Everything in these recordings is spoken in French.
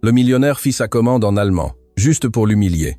Le millionnaire fit sa commande en allemand, juste pour l'humilier.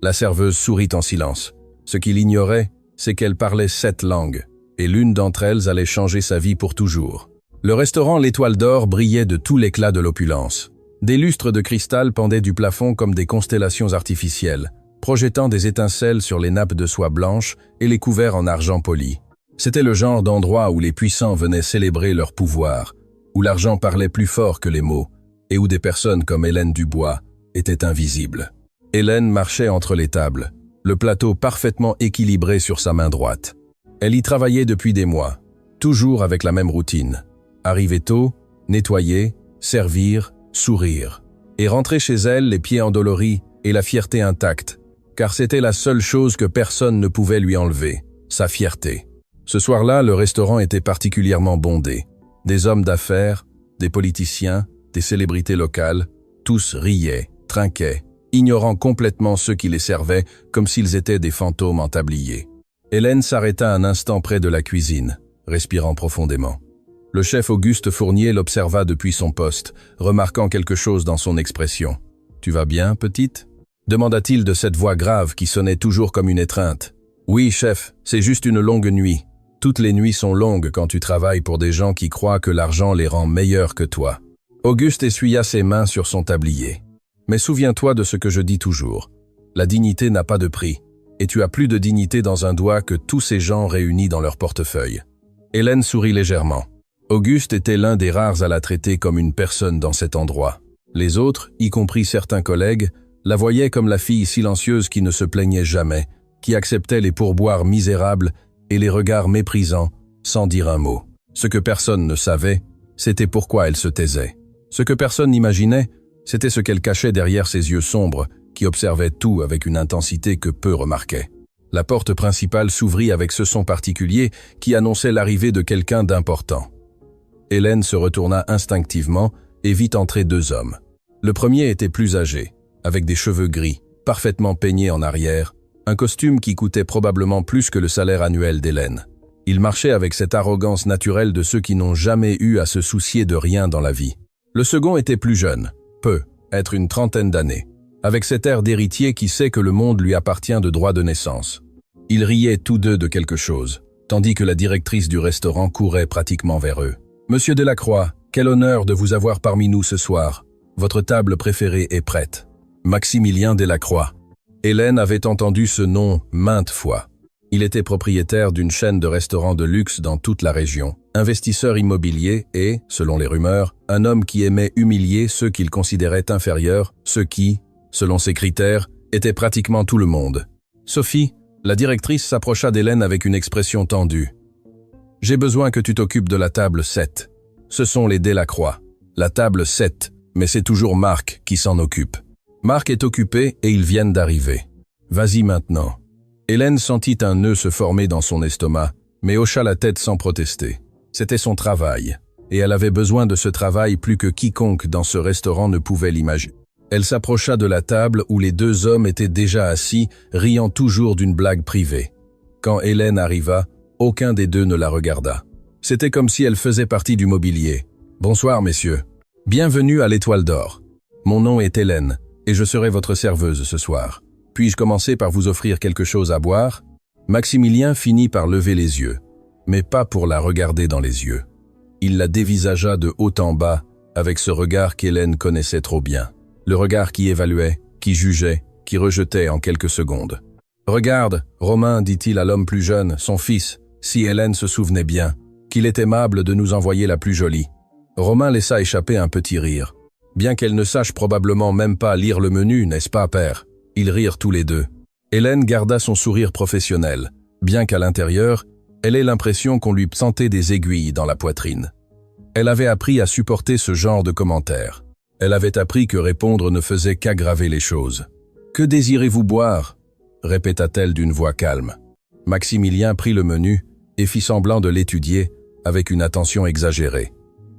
La serveuse sourit en silence. Ce qu'il ignorait, c'est qu'elle parlait 7 langues, et l'une d'entre elles allait changer sa vie pour toujours. Le restaurant L'Étoile d'Or brillait de tout l'éclat de l'opulence. Des lustres de cristal pendaient du plafond comme des constellations artificielles, projetant des étincelles sur les nappes de soie blanche et les couverts en argent poli. C'était le genre d'endroit où les puissants venaient célébrer leur pouvoir, où l'argent parlait plus fort que les mots, et où des personnes comme Hélène Dubois étaient invisibles. Hélène marchait entre les tables, le plateau parfaitement équilibré sur sa main droite. Elle y travaillait depuis des mois, toujours avec la même routine. Arriver tôt, nettoyer, servir, sourire. Et rentrer chez elle les pieds endoloris et la fierté intacte, car c'était la seule chose que personne ne pouvait lui enlever, sa fierté. Ce soir-là, le restaurant était particulièrement bondé. Des hommes d'affaires, des politiciens, des célébrités locales, tous riaient, trinquaient, ignorant complètement ceux qui les servaient comme s'ils étaient des fantômes en tablier. Hélène s'arrêta un instant près de la cuisine, respirant profondément. Le chef Auguste Fournier l'observa depuis son poste, remarquant quelque chose dans son expression. « Tu vas bien, petite ?» demanda-t-il de cette voix grave qui sonnait toujours comme une étreinte. « Oui, chef, c'est juste une longue nuit. Toutes les nuits sont longues quand tu travailles pour des gens qui croient que l'argent les rend meilleurs que toi. » Auguste essuya ses mains sur son tablier. « Mais souviens-toi de ce que je dis toujours. La dignité n'a pas de prix, et tu as plus de dignité dans un doigt que tous ces gens réunis dans leur portefeuille. » Hélène sourit légèrement. Auguste était l'un des rares à la traiter comme une personne dans cet endroit. Les autres, y compris certains collègues, la voyaient comme la fille silencieuse qui ne se plaignait jamais, qui acceptait les pourboires misérables et les regards méprisants, sans dire un mot. Ce que personne ne savait, c'était pourquoi elle se taisait. Ce que personne n'imaginait, c'était ce qu'elle cachait derrière ses yeux sombres, qui observaient tout avec une intensité que peu remarquaient. La porte principale s'ouvrit avec ce son particulier qui annonçait l'arrivée de quelqu'un d'important. Hélène se retourna instinctivement et vit entrer 2 hommes. Le premier était plus âgé, avec des cheveux gris, parfaitement peignés en arrière, un costume qui coûtait probablement plus que le salaire annuel d'Hélène. Il marchait avec cette arrogance naturelle de ceux qui n'ont jamais eu à se soucier de rien dans la vie. Le second était plus jeune, être une trentaine d'années, avec cet air d'héritier qui sait que le monde lui appartient de droit de naissance. Ils riaient tous deux de quelque chose, tandis que la directrice du restaurant courait pratiquement vers eux. « Monsieur Delacroix, quel honneur de vous avoir parmi nous ce soir. Votre table préférée est prête. » Maximilien Delacroix. Hélène avait entendu ce nom maintes fois. Il était propriétaire d'une chaîne de restaurants de luxe dans toute la région, investisseur immobilier et, selon les rumeurs, un homme qui aimait humilier ceux qu'il considérait inférieurs, ceux qui, selon ses critères, étaient pratiquement tout le monde. Sophie, la directrice s'approcha d'Hélène avec une expression tendue. « J'ai besoin que tu t'occupes de la table 7. Ce sont les Delacroix. La table 7, mais c'est toujours Marc qui s'en occupe. Marc est occupé et ils viennent d'arriver. Vas-y maintenant. » Hélène sentit un nœud se former dans son estomac, mais hocha la tête sans protester. C'était son travail, et elle avait besoin de ce travail plus que quiconque dans ce restaurant ne pouvait l'imaginer. Elle s'approcha de la table où les 2 hommes étaient déjà assis, riant toujours d'une blague privée. Quand Hélène arriva, aucun des 2 ne la regarda. C'était comme si elle faisait partie du mobilier. « Bonsoir, messieurs. Bienvenue à l'Étoile d'Or. Mon nom est Hélène, et je serai votre serveuse ce soir. Puis-je commencer par vous offrir quelque chose à boire ?» Maximilien finit par lever les yeux, mais pas pour la regarder dans les yeux. Il la dévisagea de haut en bas, avec ce regard qu'Hélène connaissait trop bien. Le regard qui évaluait, qui jugeait, qui rejetait en quelques secondes. « Regarde, Romain, dit-il à l'homme plus jeune, son fils, si Hélène se souvenait bien, qu'il est aimable de nous envoyer la plus jolie. » Romain laissa échapper un petit rire. Bien qu'elle ne sache probablement même pas lire le menu, n'est-ce pas, père? Ils rirent tous les 2. Hélène garda son sourire professionnel, bien qu'à l'intérieur, elle ait l'impression qu'on lui sentait des aiguilles dans la poitrine. Elle avait appris à supporter ce genre de commentaires. Elle avait appris que répondre ne faisait qu'aggraver les choses. « Que désirez-vous boire ?» répéta-t-elle d'une voix calme. Maximilien prit le menu et fit semblant de l'étudier avec une attention exagérée.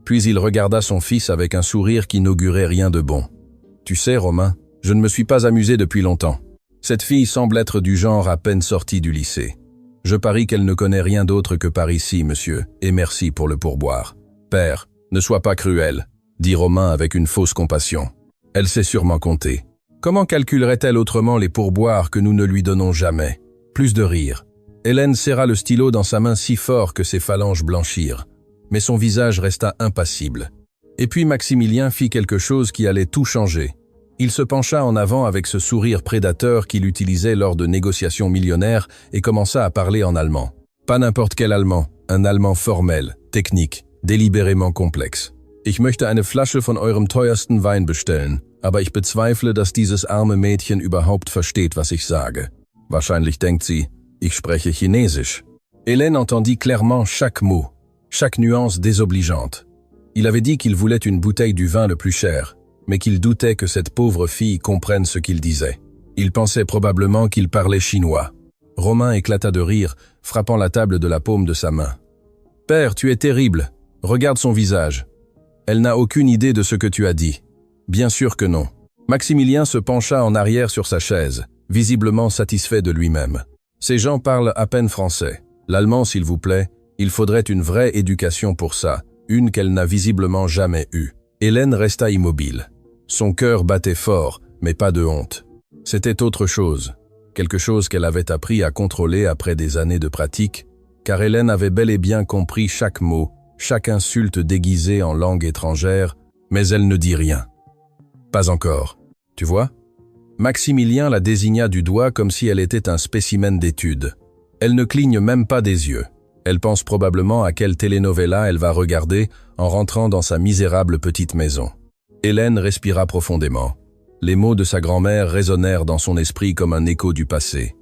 Puis il regarda son fils avec un sourire qui n'augurait rien de bon. « Tu sais, Romain, je ne me suis pas amusé depuis longtemps. Cette fille semble être du genre à peine sortie du lycée. Je parie qu'elle ne connaît rien d'autre que par ici, monsieur, et merci pour le pourboire. Père, ne sois pas cruel, dit Romain avec une fausse compassion. Elle sait sûrement compter. Comment calculerait-elle autrement les pourboires que nous ne lui donnons jamais? Plus de rire. Hélène serra le stylo dans sa main si fort que ses phalanges blanchirent. Mais son visage resta impassible. Et puis Maximilien fit quelque chose qui allait tout changer. Il se pencha en avant avec ce sourire prédateur qu'il utilisait lors de négociations millionnaires et commença à parler en allemand. Pas n'importe quel allemand, un allemand formel, technique, délibérément complexe. Ich möchte eine Flasche von eurem teuersten Wein bestellen, aber ich bezweifle, dass dieses arme Mädchen überhaupt versteht, was ich sage. Wahrscheinlich denkt sie, ich spreche Chinesisch. Hélène entendit clairement chaque mot, chaque nuance désobligeante. Il avait dit qu'il voulait une bouteille du vin le plus cher, mais qu'il doutait que cette pauvre fille comprenne ce qu'il disait. Il pensait probablement qu'il parlait chinois. Romain éclata de rire, frappant la table de la paume de sa main. « Père, tu es terrible. Regarde son visage. Elle n'a aucune idée de ce que tu as dit. » Bien sûr que non. Maximilien se pencha en arrière sur sa chaise, visiblement satisfait de lui-même. Ces gens parlent à peine français. L'allemand, s'il vous plaît, il faudrait une vraie éducation pour ça, une qu'elle n'a visiblement jamais eue. Hélène resta immobile. Son cœur battait fort, mais pas de honte. C'était autre chose, quelque chose qu'elle avait appris à contrôler après des années de pratique, car Hélène avait bel et bien compris chaque mot, chaque insulte déguisée en langue étrangère, mais elle ne dit rien. Pas encore. Tu vois? Maximilien la désigna du doigt comme si elle était un spécimen d'étude. Elle ne cligne même pas des yeux. Elle pense probablement à quelle telenovela elle va regarder en rentrant dans sa misérable petite maison. Hélène respira profondément. Les mots de sa grand-mère résonnèrent dans son esprit comme un écho du passé.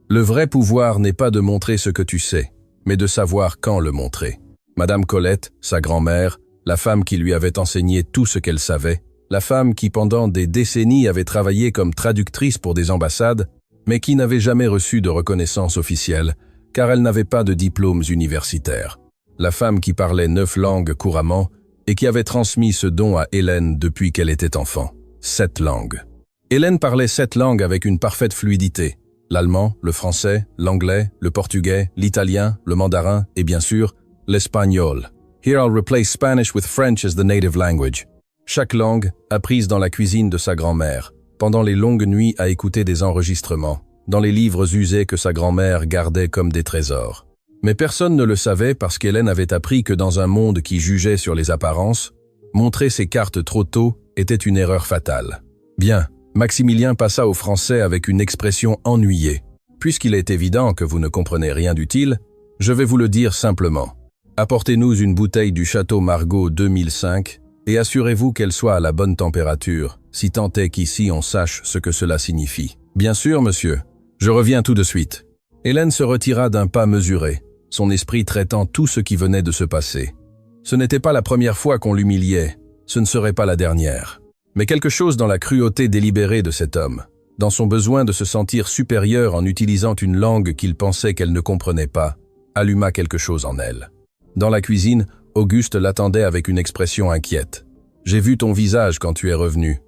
Le vrai pouvoir n'est pas de montrer ce que tu sais, mais de savoir quand le montrer. Madame Colette, sa grand-mère, la femme qui lui avait enseigné tout ce qu'elle savait, la femme qui pendant des décennies avait travaillé comme traductrice pour des ambassades, mais qui n'avait jamais reçu de reconnaissance officielle, car elle n'avait pas de diplômes universitaires. La femme qui parlait 9 langues couramment et qui avait transmis ce don à Hélène depuis qu'elle était enfant. 7 langues. Hélène parlait 7 langues avec une parfaite fluidité. L'allemand, le français, l'anglais, le portugais, l'italien, le mandarin et bien sûr, l'espagnol. Here I'll replace Spanish with French as the native language. Chaque langue, apprise dans la cuisine de sa grand-mère, pendant les longues nuits à écouter des enregistrements, dans les livres usés que sa grand-mère gardait comme des trésors. Mais personne ne le savait parce qu'Hélène avait appris que dans un monde qui jugeait sur les apparences, montrer ses cartes trop tôt était une erreur fatale. Bien, Maximilien passa au français avec une expression ennuyée. Puisqu'il est évident que vous ne comprenez rien d'utile, je vais vous le dire simplement. Apportez-nous une bouteille du Château Margaux 2005 et assurez-vous qu'elle soit à la bonne température, si tant est qu'ici on sache ce que cela signifie. Bien sûr, monsieur. Je reviens tout de suite. Hélène se retira d'un pas mesuré, son esprit traitant tout ce qui venait de se passer. Ce n'était pas la première fois qu'on l'humiliait, ce ne serait pas la dernière. Mais quelque chose dans la cruauté délibérée de cet homme, dans son besoin de se sentir supérieur en utilisant une langue qu'il pensait qu'elle ne comprenait pas, alluma quelque chose en elle. Dans la cuisine, Auguste l'attendait avec une expression inquiète. « J'ai vu ton visage quand tu es revenu.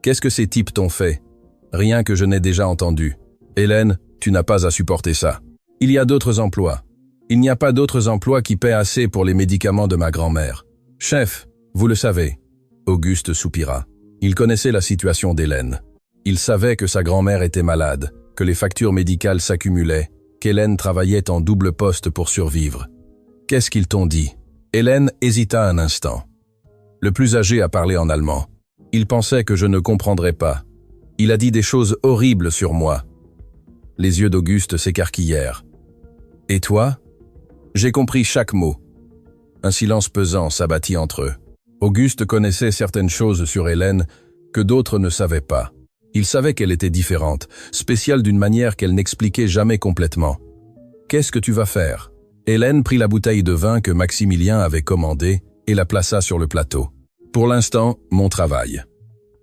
Qu'est-ce que ces types t'ont fait? Rien que je n'ai déjà entendu. Hélène, tu n'as pas à supporter ça. Il y a d'autres emplois. Il n'y a pas d'autres emplois qui paient assez pour les médicaments de ma grand-mère. Chef, vous le savez. » Auguste soupira. Il connaissait la situation d'Hélène. Il savait que sa grand-mère était malade, que les factures médicales s'accumulaient, qu'Hélène travaillait en double poste pour survivre. « Qu'est-ce qu'ils t'ont dit ?» Hélène hésita un instant. Le plus âgé a parlé en allemand. Il pensait que je ne comprendrais pas. Il a dit des choses horribles sur moi. Les yeux d'Auguste s'écarquillèrent. « Et toi ?» J'ai compris chaque mot. Un silence pesant s'abattit entre eux. Auguste connaissait certaines choses sur Hélène que d'autres ne savaient pas. Il savait qu'elle était différente, spéciale d'une manière qu'elle n'expliquait jamais complètement. « Qu'est-ce que tu vas faire ?» Hélène prit la bouteille de vin que Maximilien avait commandée et la plaça sur le plateau. « Pour l'instant, mon travail.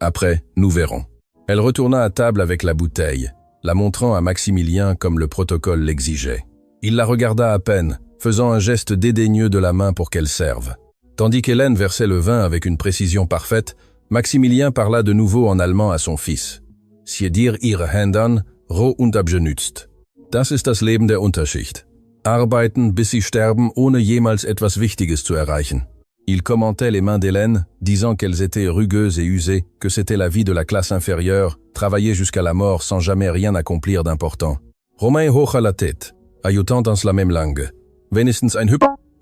Après, nous verrons. » Elle retourna à table avec la bouteille, la montrant à Maximilien comme le protocole l'exigeait. Il la regarda à peine, faisant un geste dédaigneux de la main pour qu'elle serve. Tandis qu'Hélène versait le vin avec une précision parfaite, Maximilien parla de nouveau en allemand à son fils. « Sie dir ihre Händen roh und abgenützt. Das ist das Leben der Unterschicht. Arbeiten, bis sie sterben, ohne jemals etwas Wichtiges zu erreichen. Il commentait les mains d'Hélène, disant qu'elles étaient rugueuses et usées, que c'était la vie de la classe inférieure, travailler jusqu'à la mort sans jamais rien accomplir d'important. Romain hocha la tête, ajoutant dans la même langue. Wenigstens ein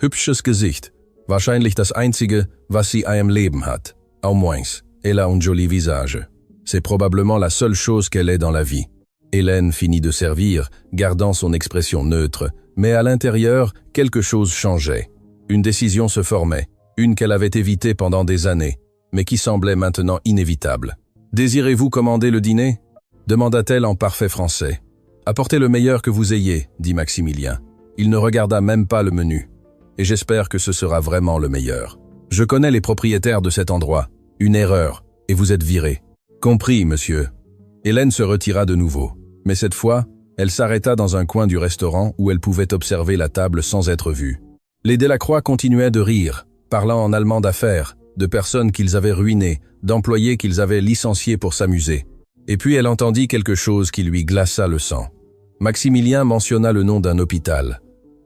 hübsches Gesicht. Wahrscheinlich das einzige, was sie à im Leben hat. Au moins, elle a un joli visage. C'est probablement la seule chose qu'elle ait dans la vie. Hélène finit de servir, gardant son expression neutre, mais à l'intérieur, quelque chose changeait. Une décision se formait, une qu'elle avait évitée pendant des années, mais qui semblait maintenant inévitable. « Désirez-vous commander le dîner » demanda-t-elle en parfait français. « Apportez le meilleur que vous ayez, » dit Maximilien. Il ne regarda même pas le menu. « Et j'espère que ce sera vraiment le meilleur. Je connais les propriétaires de cet endroit. Une erreur, et vous êtes viré. »« Compris, monsieur. » Hélène se retira de nouveau. Mais cette fois, elle s'arrêta dans un coin du restaurant où elle pouvait observer la table sans être vue. Les Delacroix continuaient de rire, parlant en allemand d'affaires, de personnes qu'ils avaient ruinées, d'employés qu'ils avaient licenciés pour s'amuser. Et puis elle entendit quelque chose qui lui glaça le sang. Maximilien mentionna le nom d'un hôpital.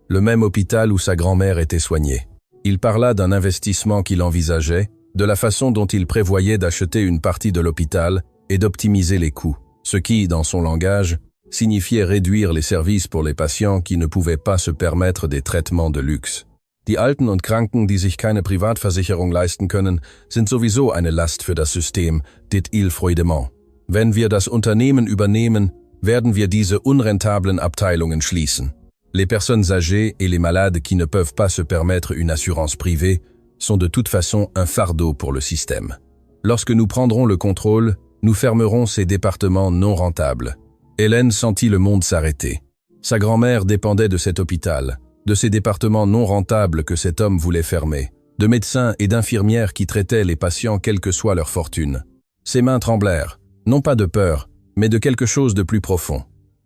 Le même hôpital où sa grand-mère était soignée. Il parla d'un investissement qu'il envisageait, de la façon dont il prévoyait d'acheter une partie de l'hôpital et d'optimiser les coûts, ce qui, dans son langage, signifiait réduire les services pour les patients qui ne pouvaient pas se permettre des traitements de luxe. Die Alten und Kranken, die sich keine Privatversicherung leisten können, sind sowieso eine Last für das System, dit-il froidement. Wenn wir das Unternehmen übernehmen, werden wir diese unrentablen Abteilungen schließen. Les personnes âgées et les malades qui ne peuvent pas se permettre une assurance privée sont de toute façon un fardeau pour le système. Lorsque nous prendrons le contrôle, nous fermerons ces départements non rentables. Hélène sentit le monde s'arrêter. Sa grand-mère dépendait de cet hôpital, de ces départements non rentables que cet homme voulait fermer, de médecins et d'infirmières qui traitaient les patients quelle que soit leur fortune. Ses mains tremblèrent, non pas de peur, mais de quelque chose de plus profond.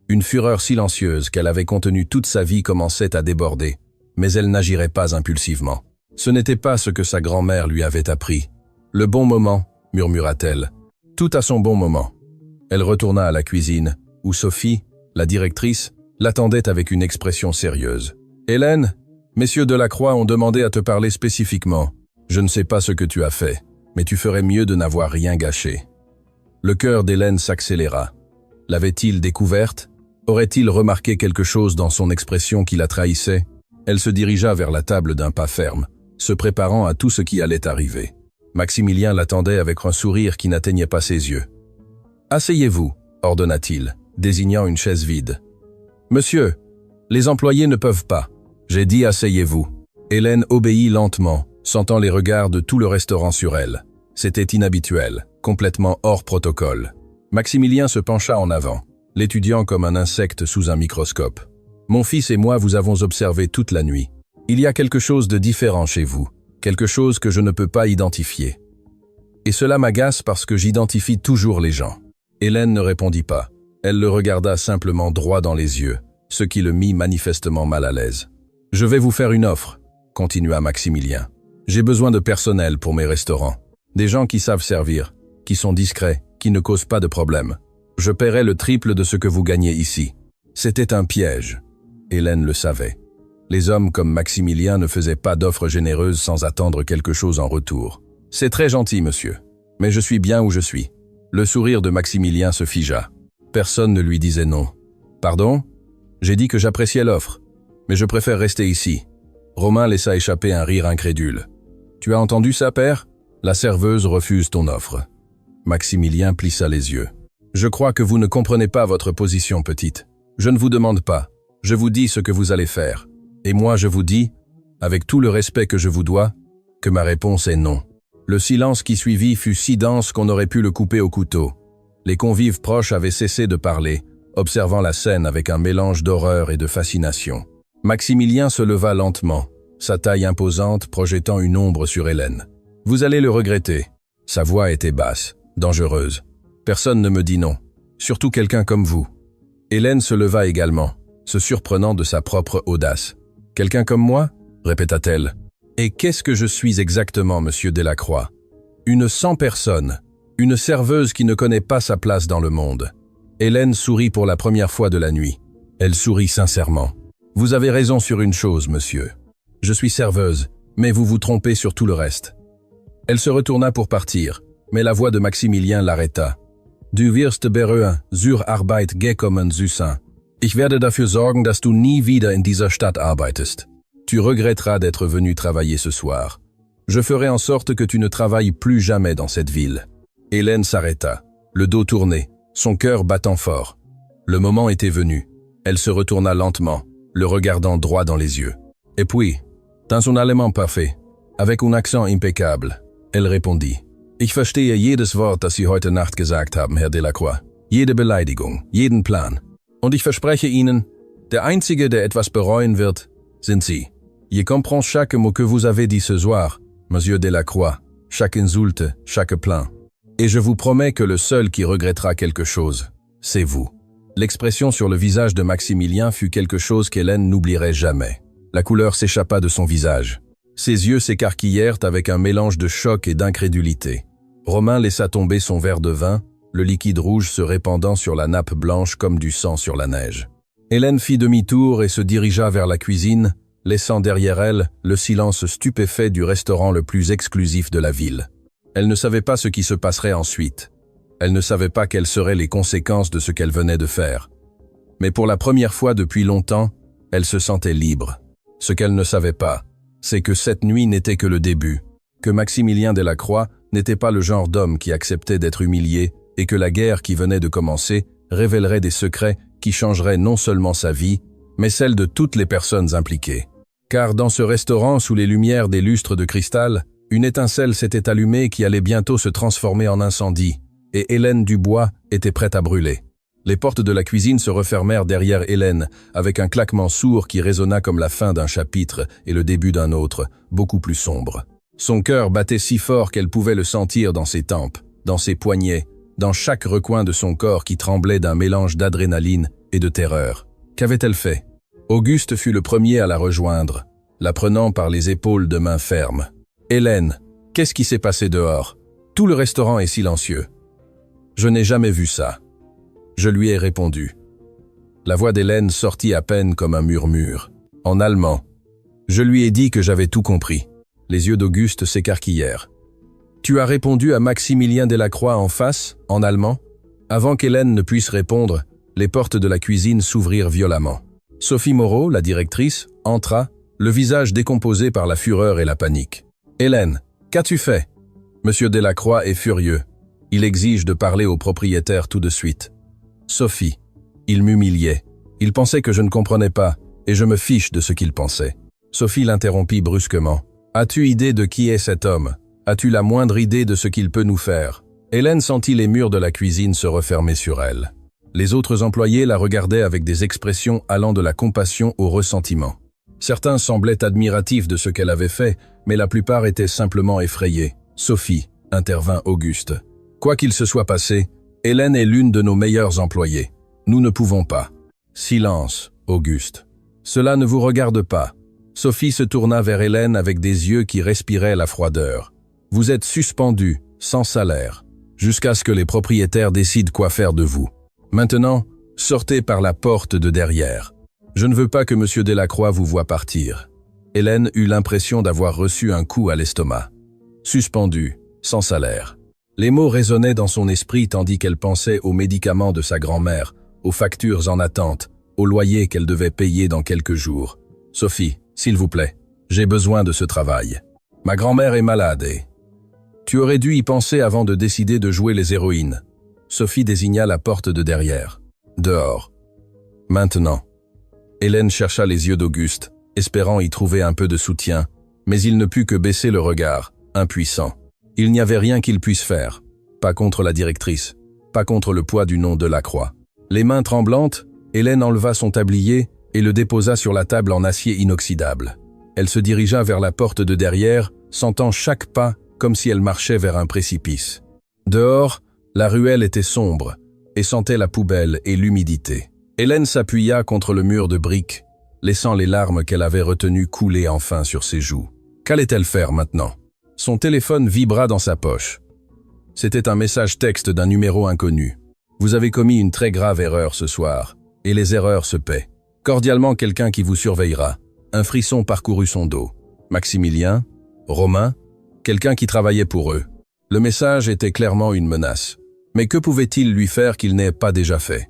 Une fureur silencieuse qu'elle avait contenue toute sa vie commençait à déborder, mais elle n'agirait pas impulsivement. Ce n'était pas ce que sa grand-mère lui avait appris. « Le bon moment », murmura-t-elle. « Tout à son bon moment ». Elle retourna à la cuisine, où Sophie, la directrice, l'attendait avec une expression sérieuse. « Hélène, messieurs Delacroix ont demandé à te parler spécifiquement. Je ne sais pas ce que tu as fait, mais tu ferais mieux de n'avoir rien gâché. » Le cœur d'Hélène s'accéléra. L'avait-il découverte? Aurait-il remarqué quelque chose dans son expression qui la trahissait? Elle se dirigea vers la table d'un pas ferme, se préparant à tout ce qui allait arriver. Maximilien l'attendait avec un sourire qui n'atteignait pas ses yeux. « Asseyez-vous » ordonna-t-il, désignant une chaise vide. « Monsieur, les employés ne peuvent pas. J'ai dit asseyez-vous. » Hélène obéit lentement, sentant les regards de tout le restaurant sur elle. C'était inhabituel, complètement hors protocole. Maximilien se pencha en avant, l'étudiant comme un insecte sous un microscope. « Mon fils et moi vous avons observé toute la nuit. Il y a quelque chose de différent chez vous, quelque chose que je ne peux pas identifier. Et cela m'agace parce que j'identifie toujours les gens. » Hélène ne répondit pas. Elle le regarda simplement droit dans les yeux, ce qui le mit manifestement mal à l'aise. « Je vais vous faire une offre, » continua Maximilien. « J'ai besoin de personnel pour mes restaurants. Des gens qui savent servir, qui sont discrets, qui ne causent pas de problème. Je paierai le triple de ce que vous gagnez ici. » C'était un piège. Hélène le savait. Les hommes comme Maximilien ne faisaient pas d'offres généreuses sans attendre quelque chose en retour. « C'est très gentil, monsieur. Mais je suis bien où je suis. » Le sourire de Maximilien se figea. Personne ne lui disait non. « Pardon ? J'ai dit que j'appréciais l'offre. Mais je préfère rester ici. » Romain laissa échapper un rire incrédule. « Tu as entendu ça, père ? La serveuse refuse ton offre. » Maximilien plissa les yeux. « Je crois que vous ne comprenez pas votre position, petite. Je ne vous demande pas. Je vous dis ce que vous allez faire. Et moi je vous dis, avec tout le respect que je vous dois, que ma réponse est non. » Le silence qui suivit fut si dense qu'on aurait pu le couper au couteau. Les convives proches avaient cessé de parler, observant la scène avec un mélange d'horreur et de fascination. Maximilien se leva lentement, sa taille imposante projetant une ombre sur Hélène. « Vous allez le regretter. » Sa voix était basse, dangereuse. « Personne ne me dit non, surtout quelqu'un comme vous. » Hélène se leva également, se surprenant de sa propre audace. « Quelqu'un comme moi ?» répéta-t-elle. « Et qu'est-ce que je suis exactement, monsieur Delacroix? Une sans personne, une serveuse qui ne connaît pas sa place dans le monde. » Hélène sourit pour la première fois de la nuit. Elle sourit sincèrement. « Vous avez raison sur une chose, monsieur. Je suis serveuse, Mais vous vous trompez sur tout le reste. » Elle se retourna pour partir, mais la voix de Maximilien l'arrêta. « Du wirst bereuen, zur Arbeit gekommen zu sein. Ich werde dafür sorgen, dass du nie wieder in dieser Stadt arbeitest. Tu regretteras d'être venu travailler ce soir. Je ferai en sorte que tu ne travailles plus jamais dans cette ville. » Hélène s'arrêta, le dos tourné, son cœur battant fort. Le moment était venu. Elle se retourna lentement, le regardant droit dans les yeux. Et puis, dans un allemand parfait, avec un accent impeccable, elle répondit. « Ich verstehe jedes Wort, das Sie heute Nacht gesagt haben, Herr Delacroix. Jede Beleidigung, jeden Plan. Und ich verspreche Ihnen, der Einzige, der etwas bereuen wird, sind Sie. Je comprends chaque mot que vous avez dit ce soir, Monsieur Delacroix, chaque insulte, chaque plan. Et je vous promets que le seul qui regrettera quelque chose, c'est vous. » L'expression sur le visage de Maximilien fut quelque chose qu'Hélène n'oublierait jamais. La couleur s'échappa de son visage. Ses yeux s'écarquillèrent avec un mélange de choc et d'incrédulité. Romain laissa tomber son verre de vin, le liquide rouge se répandant sur la nappe blanche comme du sang sur la neige. Hélène fit demi-tour et se dirigea vers la cuisine, laissant derrière elle le silence stupéfait du restaurant le plus exclusif de la ville. Elle ne savait pas ce qui se passerait ensuite. Elle ne savait pas quelles seraient les conséquences de ce qu'elle venait de faire. Mais pour la première fois depuis longtemps, elle se sentait libre. Ce qu'elle ne savait pas, c'est que cette nuit n'était que le début, que Maximilien Delacroix n'était pas le genre d'homme qui acceptait d'être humilié et que la guerre qui venait de commencer révélerait des secrets qui changeraient non seulement sa vie, mais celle de toutes les personnes impliquées. Car dans ce restaurant, sous les lumières des lustres de cristal, une étincelle s'était allumée qui allait bientôt se transformer en incendie, et Hélène Dubois était prête à brûler. Les portes de la cuisine se refermèrent derrière Hélène, avec un claquement sourd qui résonna comme la fin d'un chapitre et le début d'un autre, beaucoup plus sombre. Son cœur battait si fort qu'elle pouvait le sentir dans ses tempes, dans ses poignets, dans chaque recoin de son corps qui tremblait d'un mélange d'adrénaline et de terreur. Qu'avait-elle fait? Auguste fut le premier à la rejoindre, la prenant par les épaules de main ferme. « Hélène, qu'est-ce qui s'est passé dehors? Tout le restaurant est silencieux. » « Je n'ai jamais vu ça. » Je lui ai répondu. La voix d'Hélène sortit à peine comme un murmure, en allemand. Je lui ai dit que j'avais tout compris. Les yeux d'Auguste s'écarquillèrent. « Tu as répondu à Maximilien Delacroix en face, en allemand ?» Avant qu'Hélène ne puisse répondre, les portes de la cuisine s'ouvrirent violemment. Sophie Moreau, la directrice, entra, le visage décomposé par la fureur et la panique. « Hélène, qu'as-tu fait? Monsieur Delacroix est furieux. Il exige de parler au propriétaire tout de suite. » Sophie, il m'humiliait. Il pensait que je ne comprenais pas, et je me fiche de ce qu'il pensait. Sophie l'interrompit brusquement. « As-tu idée de qui est cet homme? As-tu la moindre idée de ce qu'il peut nous faire ?» Hélène sentit les murs de la cuisine se refermer sur elle. Les autres employés la regardaient avec des expressions allant de la compassion au ressentiment. Certains semblaient admiratifs de ce qu'elle avait fait, mais la plupart étaient simplement effrayés. « Sophie, » intervint Auguste. « Quoi qu'il se soit passé, Hélène est l'une de nos meilleures employées. Nous ne pouvons pas. » Silence, Auguste. Cela ne vous regarde pas. Sophie se tourna vers Hélène avec des yeux qui respiraient la froideur. Vous êtes suspendu, sans salaire, jusqu'à ce que les propriétaires décident quoi faire de vous. Maintenant, sortez par la porte de derrière. Je ne veux pas que Monsieur Delacroix vous voie partir. Hélène eut l'impression d'avoir reçu un coup à l'estomac. Suspendu, sans salaire. Les mots résonnaient dans son esprit tandis qu'elle pensait aux médicaments de sa grand-mère, aux factures en attente, au loyer qu'elle devait payer dans quelques jours. « Sophie, s'il vous plaît, j'ai besoin de ce travail. Ma grand-mère est malade et... » Tu aurais dû y penser avant de décider de jouer les héroïnes. Sophie désigna la porte de derrière. Dehors. Maintenant. Hélène chercha les yeux d'Auguste, espérant y trouver un peu de soutien, mais il ne put que baisser le regard, impuissant. Il n'y avait rien qu'il puisse faire. Pas contre la directrice, pas contre le poids du nom Delacroix. Les mains tremblantes, Hélène enleva son tablier et le déposa sur la table en acier inoxydable. Elle se dirigea vers la porte de derrière, sentant chaque pas comme si elle marchait vers un précipice. Dehors, la ruelle était sombre et sentait la poubelle et l'humidité. Hélène s'appuya contre le mur de briques, laissant les larmes qu'elle avait retenues couler enfin sur ses joues. Qu'allait-elle faire maintenant? Son téléphone vibra dans sa poche. C'était un message texte d'un numéro inconnu. « Vous avez commis une très grave erreur ce soir, et les erreurs se paient. Cordialement quelqu'un qui vous surveillera. » Un frisson parcourut son dos. Maximilien? Romain? Quelqu'un qui travaillait pour eux. Le message était clairement une menace. Mais que pouvait-il lui faire qu'il n'ait pas déjà fait?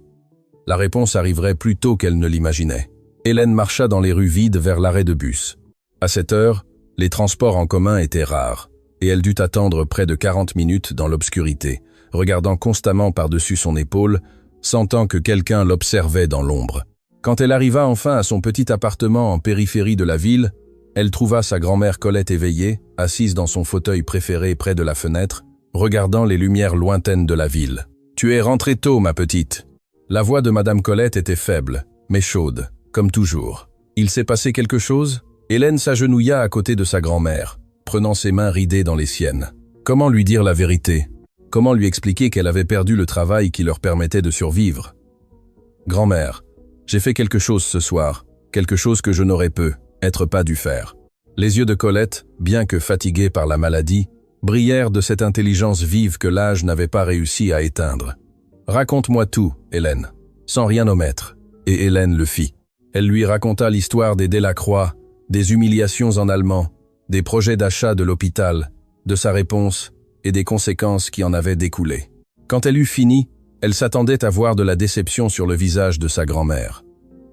La réponse arriverait plus tôt qu'elle ne l'imaginait. Hélène marcha dans les rues vides vers l'arrêt de bus. À cette heure, les transports en commun étaient rares, et elle dut attendre près de 40 minutes dans l'obscurité, regardant constamment par-dessus son épaule, sentant que quelqu'un l'observait dans l'ombre. Quand elle arriva enfin à son petit appartement en périphérie de la ville, elle trouva sa grand-mère Colette éveillée, assise dans son fauteuil préféré près de la fenêtre, regardant les lumières lointaines de la ville. « Tu es rentrée tôt, ma petite. » La voix de Madame Colette était faible, mais chaude, comme toujours. « Il s'est passé quelque chose ?» Hélène s'agenouilla à côté de sa grand-mère, prenant ses mains ridées dans les siennes. Comment lui dire la vérité? Comment lui expliquer qu'elle avait perdu le travail qui leur permettait de survivre? « Grand-mère, j'ai fait quelque chose ce soir, quelque chose que je n'aurais pas dû faire. » Les yeux de Colette, bien que fatigués par la maladie, brillèrent de cette intelligence vive que l'âge n'avait pas réussi à éteindre. « Raconte-moi tout, Hélène, sans rien omettre. » Et Hélène le fit. Elle lui raconta l'histoire des Delacroix, des humiliations en allemand, des projets d'achat de l'hôpital, de sa réponse et des conséquences qui en avaient découlé. Quand elle eut fini, elle s'attendait à voir de la déception sur le visage de sa grand-mère.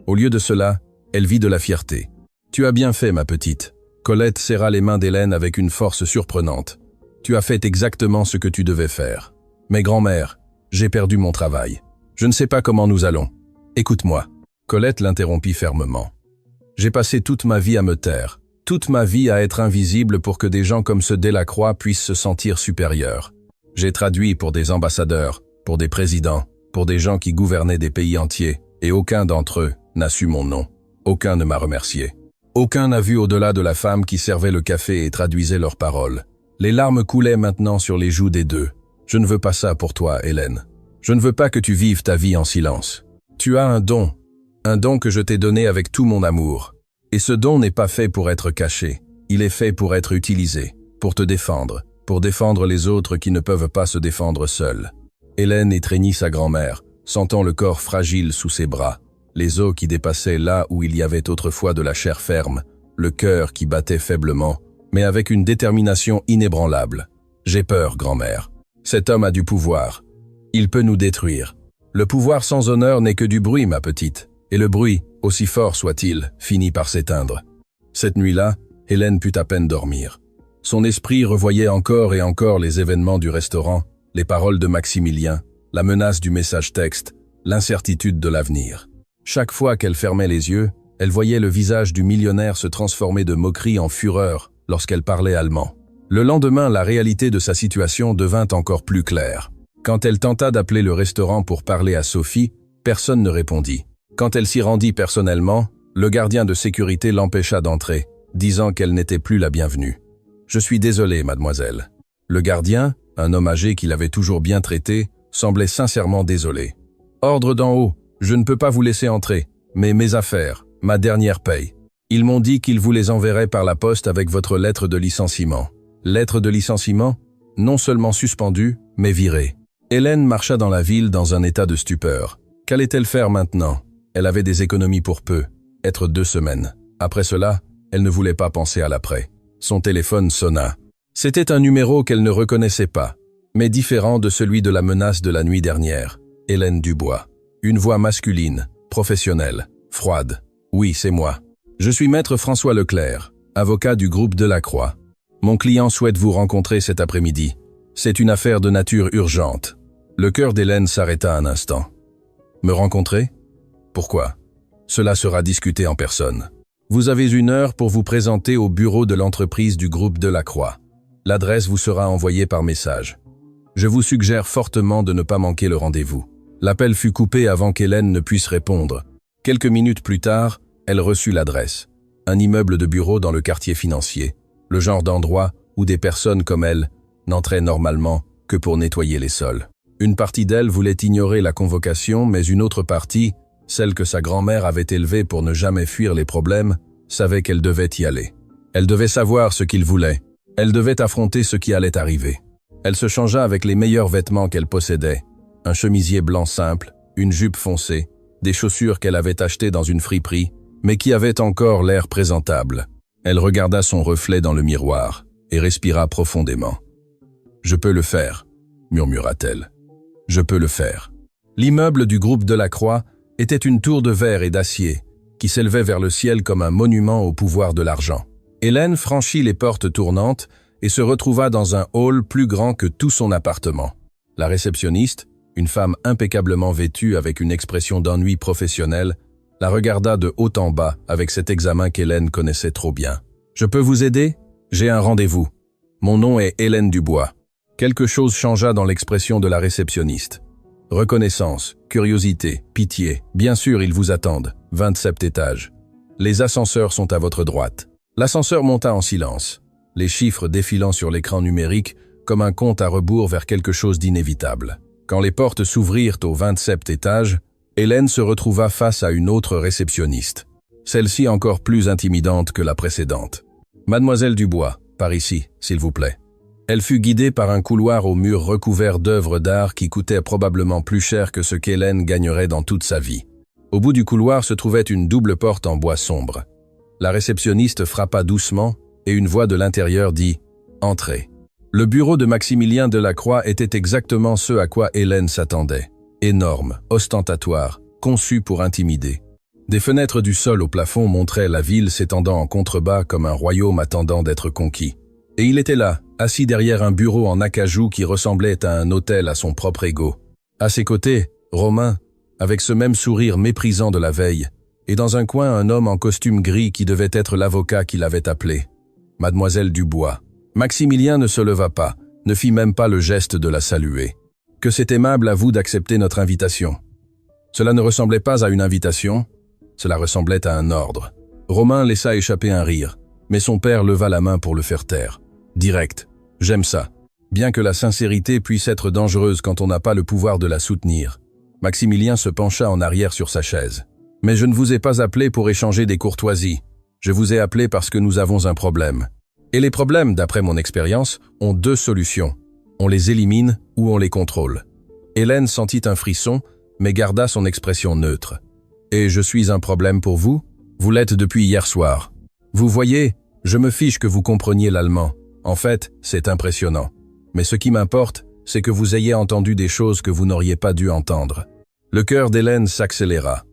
Au lieu de cela, elle vit de la fierté. « Tu as bien fait, ma petite. » Colette serra les mains d'Hélène avec une force surprenante. « Tu as fait exactement ce que tu devais faire. Mais grand-mère, j'ai perdu mon travail. Je ne sais pas comment nous allons. Écoute-moi. » Colette l'interrompit fermement. « J'ai passé toute ma vie à me taire, toute ma vie à être invisible pour que des gens comme ce Delacroix puissent se sentir supérieurs. J'ai traduit pour des ambassadeurs, pour des présidents, pour des gens qui gouvernaient des pays entiers, et aucun d'entre eux n'a su mon nom. Aucun ne m'a remercié. Aucun n'a vu au-delà de la femme qui servait le café et traduisait leurs paroles. Les larmes coulaient maintenant sur les joues des deux. Je ne veux pas ça pour toi, Hélène. Je ne veux pas que tu vives ta vie en silence. Tu as un don que je t'ai donné avec tout mon amour. Et ce don n'est pas fait pour être caché. Il est fait pour être utilisé, pour te défendre, pour défendre les autres qui ne peuvent pas se défendre seuls. » Hélène étreignit sa grand-mère, sentant le corps fragile sous ses bras, les os qui dépassaient là où il y avait autrefois de la chair ferme, le cœur qui battait faiblement, mais avec une détermination inébranlable. « J'ai peur, grand-mère. Cet homme a du pouvoir. Il peut nous détruire. Le pouvoir sans honneur n'est que du bruit, ma petite. Et le bruit, aussi fort soit-il, finit par s'éteindre. » Cette nuit-là, Hélène put à peine dormir. Son esprit revoyait encore et encore les événements du restaurant, les paroles de Maximilien, la menace du message texte, l'incertitude de l'avenir. Chaque fois qu'elle fermait les yeux, elle voyait le visage du millionnaire se transformer de moquerie en fureur lorsqu'elle parlait allemand. Le lendemain, la réalité de sa situation devint encore plus claire. Quand elle tenta d'appeler le restaurant pour parler à Sophie, personne ne répondit. Quand elle s'y rendit personnellement, le gardien de sécurité l'empêcha d'entrer, disant qu'elle n'était plus la bienvenue. « Je suis désolé, mademoiselle. » Le gardien, un homme âgé qui l'avait toujours bien traité, semblait sincèrement désolé. « Ordre d'en haut, je ne peux pas vous laisser entrer, mais mes affaires, ma dernière paye. Ils m'ont dit qu'ils vous les enverraient par la poste avec votre lettre de licenciement. » Lettre de licenciement? Non seulement suspendue, mais virée. Hélène marcha dans la ville dans un état de stupeur. Qu'allait-elle faire maintenant? Elle avait des économies pour peu, être 2 semaines. Après cela, elle ne voulait pas penser à l'après. Son téléphone sonna. C'était un numéro qu'elle ne reconnaissait pas, mais différent de celui de la menace de la nuit dernière. Hélène Dubois. Une voix masculine, professionnelle, froide. « Oui, c'est moi. Je suis maître François Leclerc, avocat du groupe Delacroix. Mon client souhaite vous rencontrer cet après-midi. C'est une affaire de nature urgente. » Le cœur d'Hélène s'arrêta un instant. « Me rencontrer? Pourquoi? Cela sera discuté en personne. Vous avez 1 heure pour vous présenter au bureau de l'entreprise du groupe Delacroix. L'adresse vous sera envoyée par message. Je vous suggère fortement de ne pas manquer le rendez-vous. » L'appel fut coupé avant qu'Hélène ne puisse répondre. Quelques minutes plus tard, elle reçut l'adresse. Un immeuble de bureau dans le quartier financier. Le genre d'endroit où des personnes comme elle n'entraient normalement que pour nettoyer les sols. Une partie d'elle voulait ignorer la convocation, mais une autre partie, celle que sa grand-mère avait élevée pour ne jamais fuir les problèmes, savait qu'elle devait y aller. Elle devait savoir ce qu'il voulait. Elle devait affronter ce qui allait arriver. Elle se changea avec les meilleurs vêtements qu'elle possédait. Un chemisier blanc simple, une jupe foncée, des chaussures qu'elle avait achetées dans une friperie, mais qui avaient encore l'air présentables. Elle regarda son reflet dans le miroir et respira profondément. « Je peux le faire », murmura-t-elle. « Je peux le faire. » L'immeuble du groupe Delacroix était une tour de verre et d'acier qui s'élevait vers le ciel comme un monument au pouvoir de l'argent. Hélène franchit les portes tournantes et se retrouva dans un hall plus grand que tout son appartement. La réceptionniste, une femme impeccablement vêtue avec une expression d'ennui professionnel, la regarda de haut en bas avec cet examen qu'Hélène connaissait trop bien. « Je peux vous aider ? J'ai un rendez-vous. Mon nom est Hélène Dubois. » Quelque chose changea dans l'expression de la réceptionniste. Reconnaissance, curiosité, pitié. Bien sûr, ils vous attendent. 27 étages. Les ascenseurs sont à votre droite. L'ascenseur monta en silence, les chiffres défilant sur l'écran numérique comme un compte à rebours vers quelque chose d'inévitable. Quand les portes s'ouvrirent au 27e étage, Hélène se retrouva face à une autre réceptionniste. Celle-ci encore plus intimidante que la précédente. « Mademoiselle Dubois, par ici, s'il vous plaît. » Elle fut guidée par un couloir aux murs recouverts d'œuvres d'art qui coûtaient probablement plus cher que ce qu'Hélène gagnerait dans toute sa vie. Au bout du couloir se trouvait une double porte en bois sombre. La réceptionniste frappa doucement et une voix de l'intérieur dit « Entrez ». Le bureau de Maximilien Delacroix était exactement ce à quoi Hélène s'attendait. Énorme, ostentatoire, conçu pour intimider. Des fenêtres du sol au plafond montraient la ville s'étendant en contrebas comme un royaume attendant d'être conquis. Et il était là, assis derrière un bureau en acajou qui ressemblait à un hôtel à son propre ego. À ses côtés, Romain, avec ce même sourire méprisant de la veille, et dans un coin un homme en costume gris qui devait être l'avocat qui l'avait appelé. Mademoiselle Dubois. Maximilien ne se leva pas, ne fit même pas le geste de la saluer. « Que c'est aimable à vous d'accepter notre invitation. » Cela ne ressemblait pas à une invitation, cela ressemblait à un ordre. Romain laissa échapper un rire, mais son père leva la main pour le faire taire. Direct. J'aime ça. Bien que la sincérité puisse être dangereuse quand on n'a pas le pouvoir de la soutenir. Maximilien se pencha en arrière sur sa chaise. « Mais je ne vous ai pas appelé pour échanger des courtoisies. Je vous ai appelé parce que nous avons un problème. Et les problèmes, d'après mon expérience, ont deux solutions. On les élimine ou on les contrôle. » Hélène sentit un frisson, mais garda son expression neutre. « Et je suis un problème pour vous ? Vous l'êtes depuis hier soir. Vous voyez, je me fiche que vous compreniez l'allemand. En fait, c'est impressionnant. Mais ce qui m'importe, c'est que vous ayez entendu des choses que vous n'auriez pas dû entendre. » Le cœur d'Hélène s'accéléra.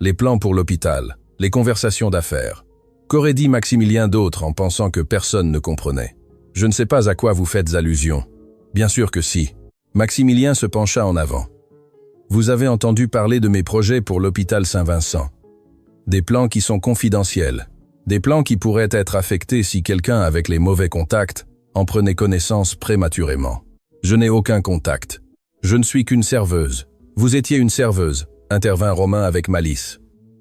Les plans pour l'hôpital, les conversations d'affaires. Qu'aurait dit Maximilien d'autre en pensant que personne ne comprenait? « Je ne sais pas à quoi vous faites allusion. » « Bien sûr que si. » Maximilien se pencha en avant. « Vous avez entendu parler de mes projets pour l'hôpital Saint-Vincent. Des plans qui sont confidentiels. Des plans qui pourraient être affectés si quelqu'un avec les mauvais contacts en prenait connaissance prématurément. Je n'ai aucun contact. Je ne suis qu'une serveuse. Vous étiez une serveuse, intervint Romain avec malice.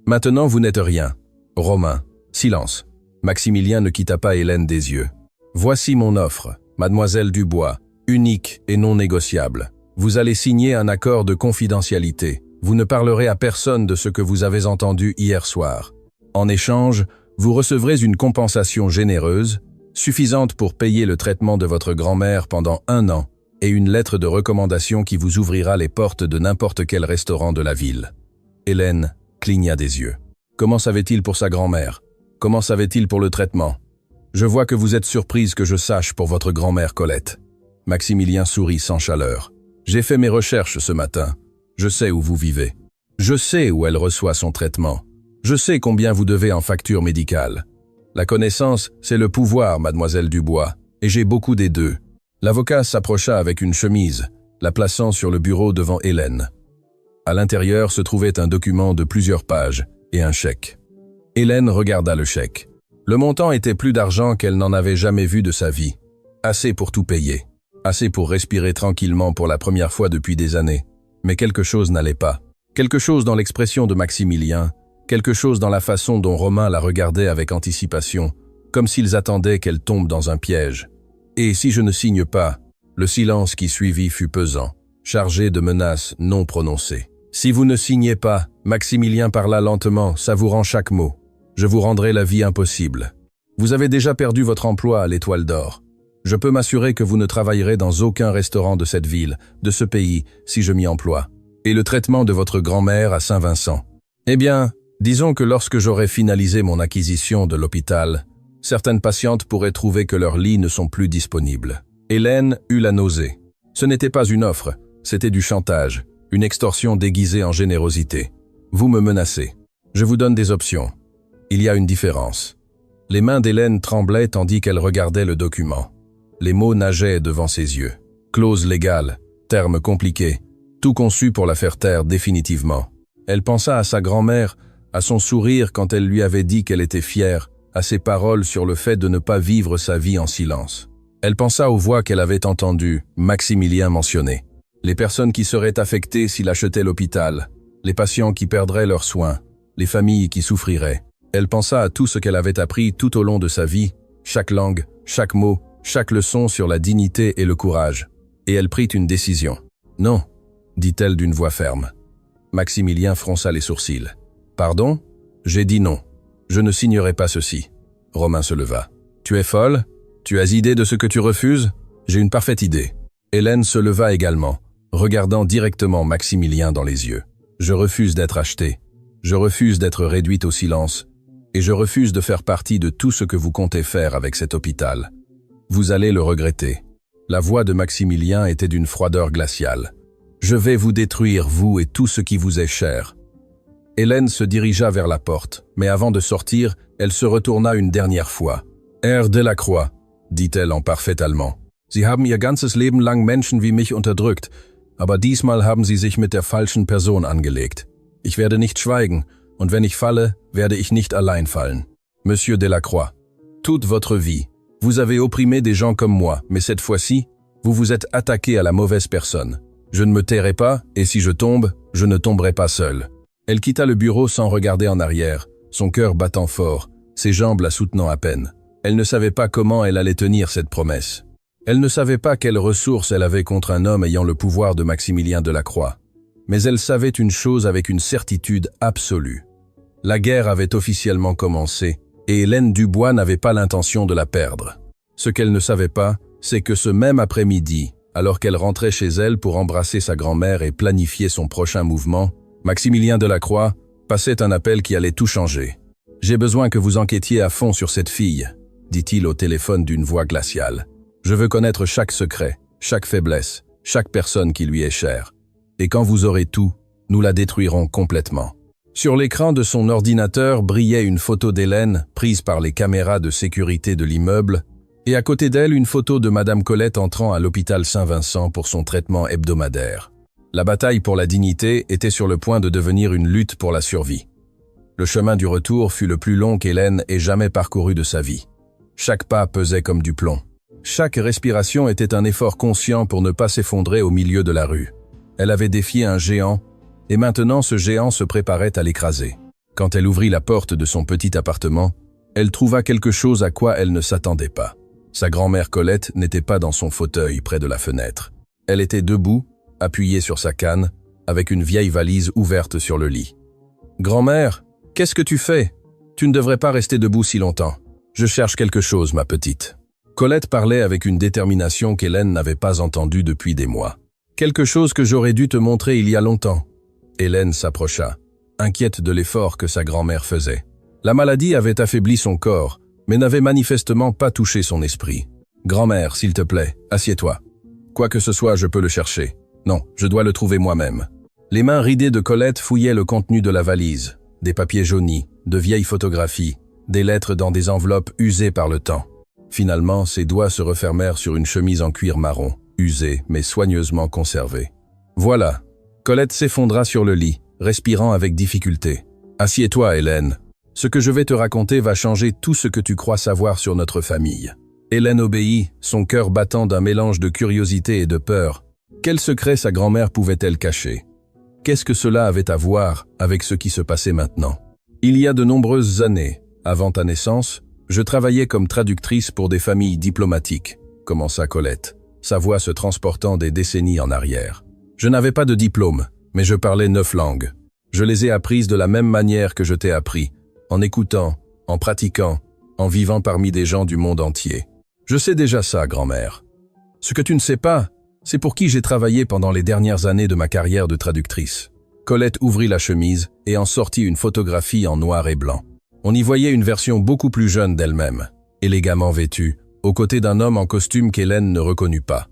Maintenant vous n'êtes rien. Romain. Silence. Maximilien ne quitta pas Hélène des yeux. Voici mon offre, mademoiselle Dubois, unique et non négociable. Vous allez signer un accord de confidentialité. Vous ne parlerez à personne de ce que vous avez entendu hier soir. En échange, vous recevrez une compensation généreuse, suffisante pour payer le traitement de votre grand-mère pendant 1 an, et une lettre de recommandation qui vous ouvrira les portes de n'importe quel restaurant de la ville. Hélène cligna des yeux. Comment savait-il pour sa grand-mère? Comment savait-il pour le traitement? Je vois que vous êtes surprise que je sache pour votre grand-mère Colette. Maximilien sourit sans chaleur. J'ai fait mes recherches ce matin. Je sais où vous vivez. Je sais où elle reçoit son traitement. Je sais combien vous devez en facture médicale. La connaissance, c'est le pouvoir, mademoiselle Dubois, et j'ai beaucoup des deux. L'avocat s'approcha avec une chemise, la plaçant sur le bureau devant Hélène. À l'intérieur se trouvait un document de plusieurs pages et un chèque. Hélène regarda le chèque. Le montant était plus d'argent qu'elle n'en avait jamais vu de sa vie. Assez pour tout payer. Assez pour respirer tranquillement pour la première fois depuis des années. Mais quelque chose n'allait pas. Quelque chose dans l'expression de Maximilien, quelque chose dans la façon dont Romain la regardait avec anticipation, comme s'ils attendaient qu'elle tombe dans un piège. Et si je ne signe pas, le silence qui suivit fut pesant, chargé de menaces non prononcées. Si vous ne signez pas, Maximilien parla lentement, savourant chaque mot. Je vous rendrai la vie impossible. Vous avez déjà perdu votre emploi à l'Étoile d'Or. Je peux m'assurer que vous ne travaillerez dans aucun restaurant de cette ville, de ce pays, si je m'y emploie. Et le traitement de votre grand-mère à Saint-Vincent. Eh bien, disons que lorsque j'aurai finalisé mon acquisition de l'hôpital, Certaines patientes pourraient trouver que leurs lits ne sont plus disponibles. Hélène eut la nausée. Ce n'était pas une offre, c'était du chantage, une extorsion déguisée en générosité. Vous me menacez. Je vous donne des options. Il y a une différence. Les mains d'Hélène tremblaient tandis qu'elle regardait le document. Les mots nageaient devant ses yeux. Clause légale, termes compliqués, tout conçu pour la faire taire définitivement. Elle pensa à sa grand-mère, à son sourire quand elle lui avait dit qu'elle était fière, à ses paroles sur le fait de ne pas vivre sa vie en silence. Elle pensa aux voix qu'elle avait entendues, Maximilien mentionner. Les personnes qui seraient affectées s'il achetait l'hôpital, les patients qui perdraient leurs soins, les familles qui souffriraient. Elle pensa à tout ce qu'elle avait appris tout au long de sa vie, chaque langue, chaque mot, chaque leçon sur la dignité et le courage. Et elle prit une décision. « Non », dit-elle d'une voix ferme. Maximilien fronça les sourcils. « Pardon ? J'ai dit non. Je ne signerai pas ceci. » Romain se leva. « Tu es folle ? Tu as idée de ce que tu refuses ? J'ai une parfaite idée. » Hélène se leva également, regardant directement Maximilien dans les yeux. « Je refuse d'être achetée. Je refuse d'être réduite au silence. Et je refuse de faire partie de tout ce que vous comptez faire avec cet hôpital. Vous allez le regretter. » La voix de Maximilien était d'une froideur glaciale. « Je vais vous détruire, vous et tout ce qui vous est cher. » Hélène se dirigea vers la porte, mais avant de sortir, elle se retourna une dernière fois. « Herr Delacroix, » dit-elle en parfait allemand. « Sie haben Ihr ganzes Leben lang Menschen wie mich unterdrückt, aber diesmal haben Sie sich mit der falschen Person angelegt. Ich werde nicht schweigen, und wenn ich falle, werde ich nicht allein fallen. Monsieur Delacroix, toute votre vie, vous avez opprimé des gens comme moi, mais cette fois-ci, vous vous êtes attaqué à la mauvaise personne. Je ne me tairai pas, et si je tombe, je ne tomberai pas seul. » Elle quitta le bureau sans regarder en arrière, son cœur battant fort, ses jambes la soutenant à peine. Elle ne savait pas comment elle allait tenir cette promesse. Elle ne savait pas quelles ressources elle avait contre un homme ayant le pouvoir de Maximilien Delacroix. Mais elle savait une chose avec une certitude absolue. La guerre avait officiellement commencé, et Hélène Dubois n'avait pas l'intention de la perdre. Ce qu'elle ne savait pas, c'est que ce même après-midi, alors qu'elle rentrait chez elle pour embrasser sa grand-mère et planifier son prochain mouvement, Maximilien Delacroix passait un appel qui allait tout changer. « J'ai besoin que vous enquêtiez à fond sur cette fille », dit-il au téléphone d'une voix glaciale. « Je veux connaître chaque secret, chaque faiblesse, chaque personne qui lui est chère. Et quand vous aurez tout, nous la détruirons complètement. » Sur l'écran de son ordinateur brillait une photo d'Hélène prise par les caméras de sécurité de l'immeuble, et à côté d'elle une photo de Madame Colette entrant à l'hôpital Saint-Vincent pour son traitement hebdomadaire. La bataille pour la dignité était sur le point de devenir une lutte pour la survie. Le chemin du retour fut le plus long qu'Hélène ait jamais parcouru de sa vie. Chaque pas pesait comme du plomb. Chaque respiration était un effort conscient pour ne pas s'effondrer au milieu de la rue. Elle avait défié un géant, et maintenant ce géant se préparait à l'écraser. Quand elle ouvrit la porte de son petit appartement, elle trouva quelque chose à quoi elle ne s'attendait pas. Sa grand-mère Colette n'était pas dans son fauteuil près de la fenêtre. Elle était debout, appuyée sur sa canne, avec une vieille valise ouverte sur le lit. « Grand-mère, qu'est-ce que tu fais? Tu ne devrais pas rester debout si longtemps. Je cherche quelque chose, ma petite. » Colette parlait avec une détermination qu'Hélène n'avait pas entendue depuis des mois. « Quelque chose que j'aurais dû te montrer il y a longtemps. » Hélène s'approcha, inquiète de l'effort que sa grand-mère faisait. La maladie avait affaibli son corps, mais n'avait manifestement pas touché son esprit. « Grand-mère, s'il te plaît, assieds-toi. Quoi que ce soit, je peux le chercher. Non, je dois le trouver moi-même. » Les mains ridées de Colette fouillaient le contenu de la valise. Des papiers jaunis, de vieilles photographies, des lettres dans des enveloppes usées par le temps. Finalement, ses doigts se refermèrent sur une chemise en cuir marron, usée mais soigneusement conservée. Voilà. Colette s'effondra sur le lit, respirant avec difficulté. « Assieds-toi, Hélène. Ce que je vais te raconter va changer tout ce que tu crois savoir sur notre famille. » Hélène obéit, son cœur battant d'un mélange de curiosité et de peur. Quel secret sa grand-mère pouvait-elle cacher? Qu'est-ce que cela avait à voir avec ce qui se passait maintenant? Il y a de nombreuses années, avant ta naissance, je travaillais comme traductrice pour des familles diplomatiques, commença Colette, sa voix se transportant des décennies en arrière. Je n'avais pas de diplôme, mais je parlais 9 langues. Je les ai apprises de la même manière que je t'ai appris, en écoutant, en pratiquant, en vivant parmi des gens du monde entier. Je sais déjà ça, grand-mère. Ce que tu ne sais pas, c'est pour qui j'ai travaillé pendant les dernières années de ma carrière de traductrice. Colette ouvrit la chemise et en sortit une photographie en noir et blanc. On y voyait une version beaucoup plus jeune d'elle-même. élégamment vêtu, aux côtés d'un homme en costume qu'Hélène ne reconnut pas.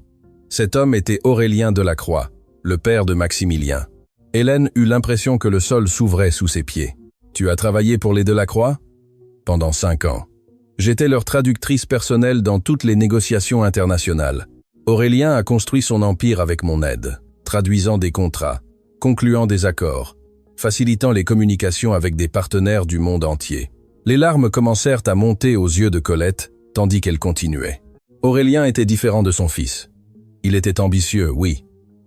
Cet homme était Aurélien Delacroix, le père de Maximilien. Hélène eut l'impression que le sol s'ouvrait sous ses pieds. « Tu as travaillé pour les Delacroix » ? Pendant 5 ans. J'étais leur traductrice personnelle dans toutes les négociations internationales. Aurélien a construit son empire avec mon aide, traduisant des contrats, concluant des accords, facilitant les communications avec des partenaires du monde entier. Les larmes commencèrent à monter aux yeux de Colette, tandis qu'elle continuait. Aurélien était différent de son fils. Il était ambitieux, oui,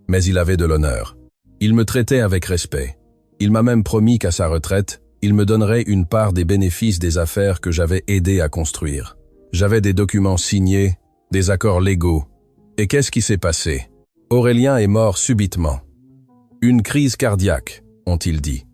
mais il avait de l'honneur. Il me traitait avec respect. Il m'a même promis qu'à sa retraite, il me donnerait une part des bénéfices des affaires que j'avais aidé à construire. J'avais des documents signés, des accords légaux. Et qu'est-ce qui s'est passé? Aurélien est mort subitement. Une crise cardiaque, ont-ils dit.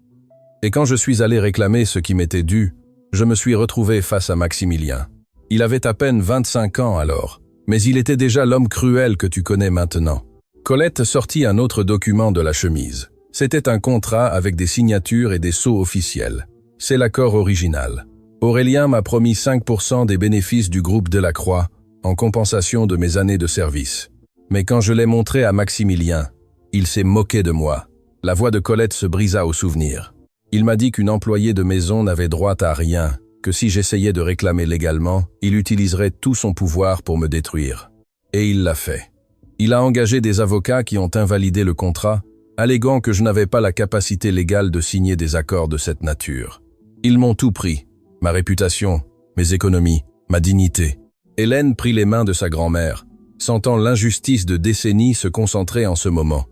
Et quand je suis allé réclamer ce qui m'était dû, je me suis retrouvé face à Maximilien. Il avait à peine 25 ans alors, mais il était déjà l'homme cruel que tu connais maintenant. Colette sortit un autre document de la chemise. C'était un contrat avec des signatures et des sceaux officiels. C'est l'accord original. Aurélien m'a promis 5% des bénéfices du groupe Delacroix en compensation de mes années de service. Mais quand je l'ai montré à Maximilien, il s'est moqué de moi. La voix de Colette se brisa au souvenir. Il m'a dit qu'une employée de maison n'avait droit à rien, que si j'essayais de réclamer légalement, il utiliserait tout son pouvoir pour me détruire. Et il l'a fait. Il a engagé des avocats qui ont invalidé le contrat, alléguant que je n'avais pas la capacité légale de signer des accords de cette nature. Ils m'ont tout pris, ma réputation, mes économies, ma dignité. Hélène prit les mains de sa grand-mère, sentant l'injustice de décennies se concentrer en ce moment.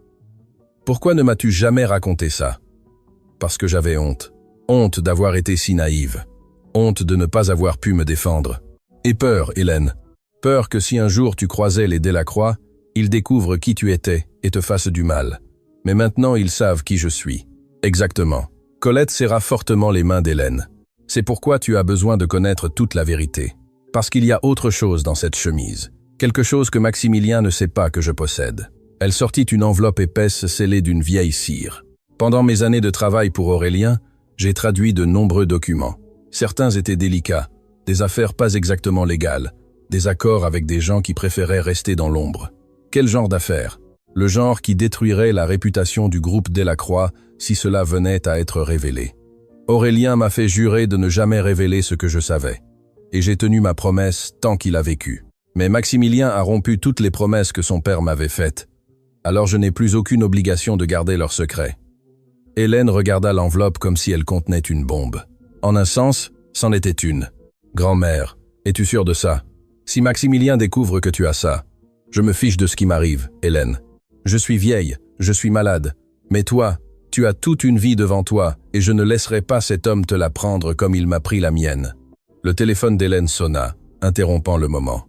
Pourquoi ne m'as-tu jamais raconté ça? Parce que j'avais honte. Honte d'avoir été si naïve. Honte de ne pas avoir pu me défendre. Et peur, Hélène. Peur que si un jour tu croisais les Delacroix, ils découvrent qui tu étais et te fassent du mal. Mais maintenant ils savent qui je suis. Exactement. Colette serra fortement les mains d'Hélène. C'est pourquoi tu as besoin de connaître toute la vérité. Parce qu'il y a autre chose dans cette chemise. Quelque chose que Maximilien ne sait pas que je possède. Elle sortit une enveloppe épaisse scellée d'une vieille cire. Pendant mes années de travail pour Aurélien, j'ai traduit de nombreux documents. Certains étaient délicats, des affaires pas exactement légales, des accords avec des gens qui préféraient rester dans l'ombre. Quel genre d'affaires? Le genre qui détruirait la réputation du groupe Delacroix si cela venait à être révélé. Aurélien m'a fait jurer de ne jamais révéler ce que je savais. Et j'ai tenu ma promesse tant qu'il a vécu. Mais Maximilien a rompu toutes les promesses que son père m'avait faites. Alors je n'ai plus aucune obligation de garder leur secret. Hélène regarda l'enveloppe comme si elle contenait une bombe. En un sens, c'en était une. Grand-mère, es-tu sûre de ça? Si Maximilien découvre que tu as ça, je me fiche de ce qui m'arrive, Hélène. Je suis vieille, je suis malade. Mais toi, tu as toute une vie devant toi et je ne laisserai pas cet homme te la prendre comme il m'a pris la mienne. Le téléphone d'Hélène sonna, interrompant le moment.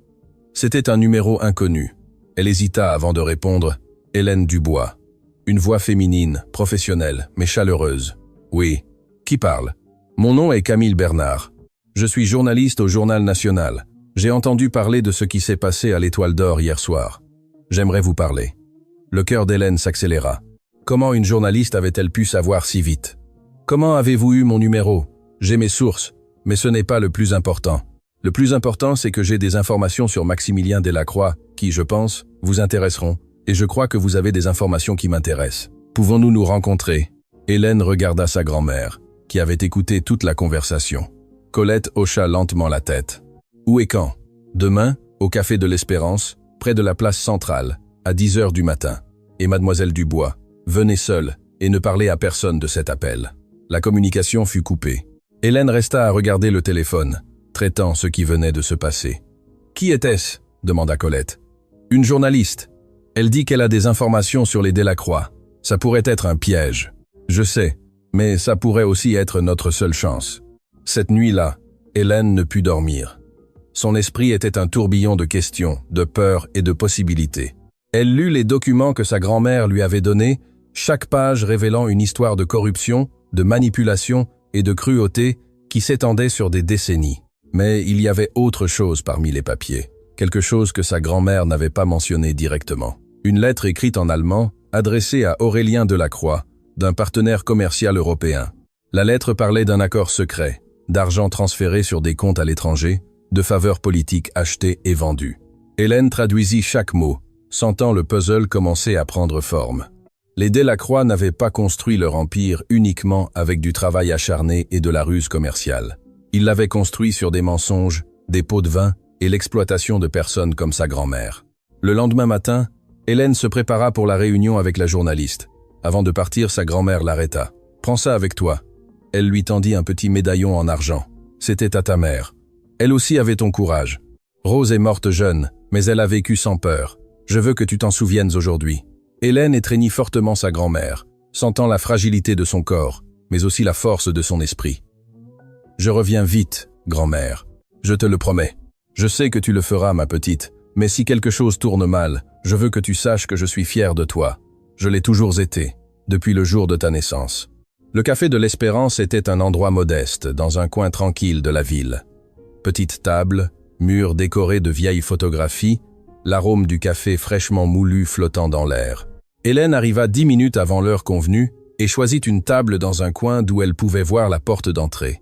C'était un numéro inconnu. Elle hésita avant de répondre. Hélène Dubois. Une voix féminine, professionnelle, mais chaleureuse. Oui. Qui parle? Mon nom est Camille Bernard. Je suis journaliste au Journal National. J'ai entendu parler de ce qui s'est passé à l'Étoile d'Or hier soir. J'aimerais vous parler. Le cœur d'Hélène s'accéléra. Comment une journaliste avait-elle pu savoir si vite? Comment avez-vous eu mon numéro? J'ai mes sources, mais ce n'est pas le plus important. Le plus important, c'est que j'ai des informations sur Maximilien Delacroix qui, je pense, vous intéresseront. Et je crois que vous avez des informations qui m'intéressent. Pouvons-nous nous rencontrer? Hélène regarda sa grand-mère, qui avait écouté toute la conversation. Colette hocha lentement la tête. Où et quand? Demain, au Café de l'Espérance, près de la place centrale, à 10h du matin. Et mademoiselle Dubois, venez seule et ne parlez à personne de cet appel. La communication fut coupée. Hélène resta à regarder le téléphone, traitant ce qui venait de se passer. Qui était-ce? Demanda Colette. Une journaliste. Elle dit qu'elle a des informations sur les Delacroix. Ça pourrait être un piège. Je sais, mais ça pourrait aussi être notre seule chance. Cette nuit-là, Hélène ne put dormir. Son esprit était un tourbillon de questions, de peurs et de possibilités. Elle lut les documents que sa grand-mère lui avait donnés, chaque page révélant une histoire de corruption, de manipulation et de cruauté qui s'étendait sur des décennies. Mais il y avait autre chose parmi les papiers, quelque chose que sa grand-mère n'avait pas mentionné directement. Une lettre écrite en allemand, adressée à Aurélien Delacroix, d'un partenaire commercial européen. La lettre parlait d'un accord secret, d'argent transféré sur des comptes à l'étranger, de faveurs politiques achetées et vendues. Hélène traduisit chaque mot, sentant le puzzle commencer à prendre forme. Les Delacroix n'avaient pas construit leur empire uniquement avec du travail acharné et de la ruse commerciale. Ils l'avaient construit sur des mensonges, des pots de vin et l'exploitation de personnes comme sa grand-mère. Le lendemain matin, Hélène se prépara pour la réunion avec la journaliste. Avant de partir, sa grand-mère l'arrêta. « Prends ça avec toi. » Elle lui tendit un petit médaillon en argent. « C'était à ta mère. Elle aussi avait ton courage. Rose est morte jeune, mais elle a vécu sans peur. Je veux que tu t'en souviennes aujourd'hui. » Hélène étreignit fortement sa grand-mère, sentant la fragilité de son corps, mais aussi la force de son esprit. « Je reviens vite, grand-mère. Je te le promets. Je sais que tu le feras, ma petite, mais si quelque chose tourne mal, je veux que tu saches que je suis fier de toi. Je l'ai toujours été, depuis le jour de ta naissance. » Le café de l'Espérance était un endroit modeste, dans un coin tranquille de la ville. Petite table, murs décorés de vieilles photographies, l'arôme du café fraîchement moulu flottant dans l'air. Hélène arriva 10 minutes avant l'heure convenue et choisit une table dans un coin d'où elle pouvait voir la porte d'entrée.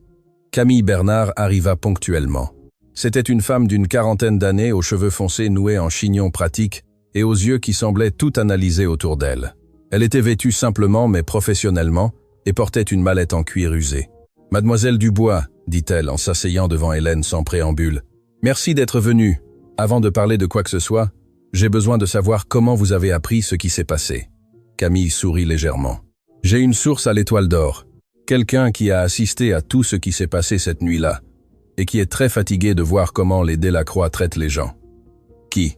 Camille Bernard arriva ponctuellement. C'était une femme d'une quarantaine d'années aux cheveux foncés noués en chignon pratique et aux yeux qui semblaient tout analyser autour d'elle. Elle était vêtue simplement mais professionnellement et portait une mallette en cuir usé. « Mademoiselle Dubois, » dit-elle en s'asseyant devant Hélène sans préambule. « Merci d'être venue. Avant de parler de quoi que ce soit, j'ai besoin de savoir comment vous avez appris ce qui s'est passé. » Camille sourit légèrement. « J'ai une source à l'Étoile d'Or. Quelqu'un qui a assisté à tout ce qui s'est passé cette nuit-là et qui est très fatigué de voir comment les Delacroix traitent les gens. » « Qui ?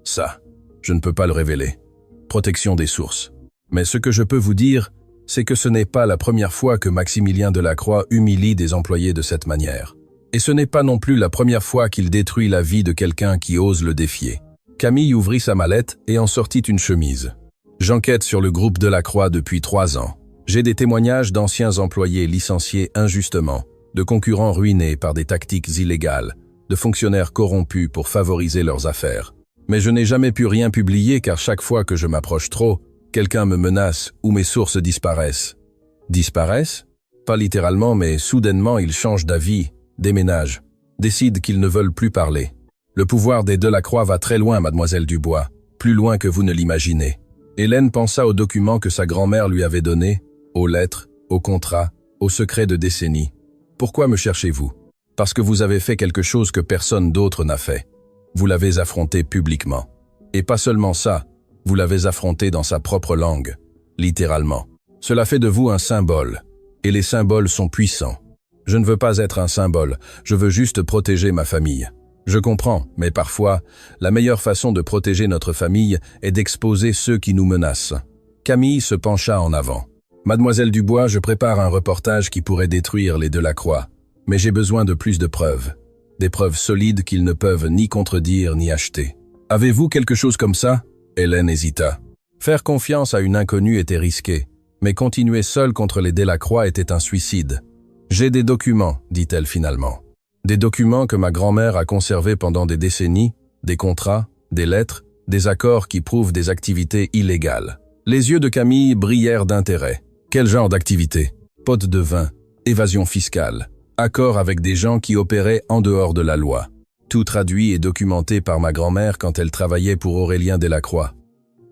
Ça, je ne peux pas le révéler. Protection des sources. Mais ce que je peux vous dire, c'est que ce n'est pas la première fois que Maximilien Delacroix humilie des employés de cette manière. Et ce n'est pas non plus la première fois qu'il détruit la vie de quelqu'un qui ose le défier. » Camille ouvrit sa mallette et en sortit une chemise. « J'enquête sur le groupe Delacroix depuis 3 ans. J'ai des témoignages d'anciens employés licenciés injustement, de concurrents ruinés par des tactiques illégales, de fonctionnaires corrompus pour favoriser leurs affaires. Mais je n'ai jamais pu rien publier car chaque fois que je m'approche trop, quelqu'un me menace ou mes sources disparaissent. » « Disparaissent ? Pas littéralement, mais soudainement ils changent d'avis, déménagent, décident qu'ils ne veulent plus parler. Le pouvoir des Delacroix va très loin, mademoiselle Dubois, plus loin que vous ne l'imaginez. » Hélène pensa aux documents que sa grand-mère lui avait donnés, aux lettres, aux contrats, aux secrets de décennies. « Pourquoi me cherchez-vous ? Parce que vous avez fait quelque chose que personne d'autre n'a fait. Vous l'avez affronté publiquement. Et pas seulement ça, vous l'avez affronté dans sa propre langue, littéralement. Cela fait de vous un symbole, et les symboles sont puissants. Je ne veux pas être un symbole, je veux juste protéger ma famille. Je comprends, mais parfois, la meilleure façon de protéger notre famille est d'exposer ceux qui nous menacent. » Camille se pencha en avant. « Mademoiselle Dubois, je prépare un reportage qui pourrait détruire les Delacroix, mais j'ai besoin de plus de preuves. Des preuves solides qu'ils ne peuvent ni contredire ni acheter. Avez-vous quelque chose comme ça ?» Hélène hésita. Faire confiance à une inconnue était risqué, mais continuer seule contre les Delacroix était un suicide. « J'ai des documents, dit-elle finalement. Des documents que ma grand-mère a conservés pendant des décennies, des contrats, des lettres, des accords qui prouvent des activités illégales. » Les yeux de Camille brillèrent d'intérêt. Quel genre d'activité ? Potes de vin, évasion fiscale, accords avec des gens qui opéraient en dehors de la loi. Tout traduit et documenté par ma grand-mère quand elle travaillait pour Aurélien Delacroix.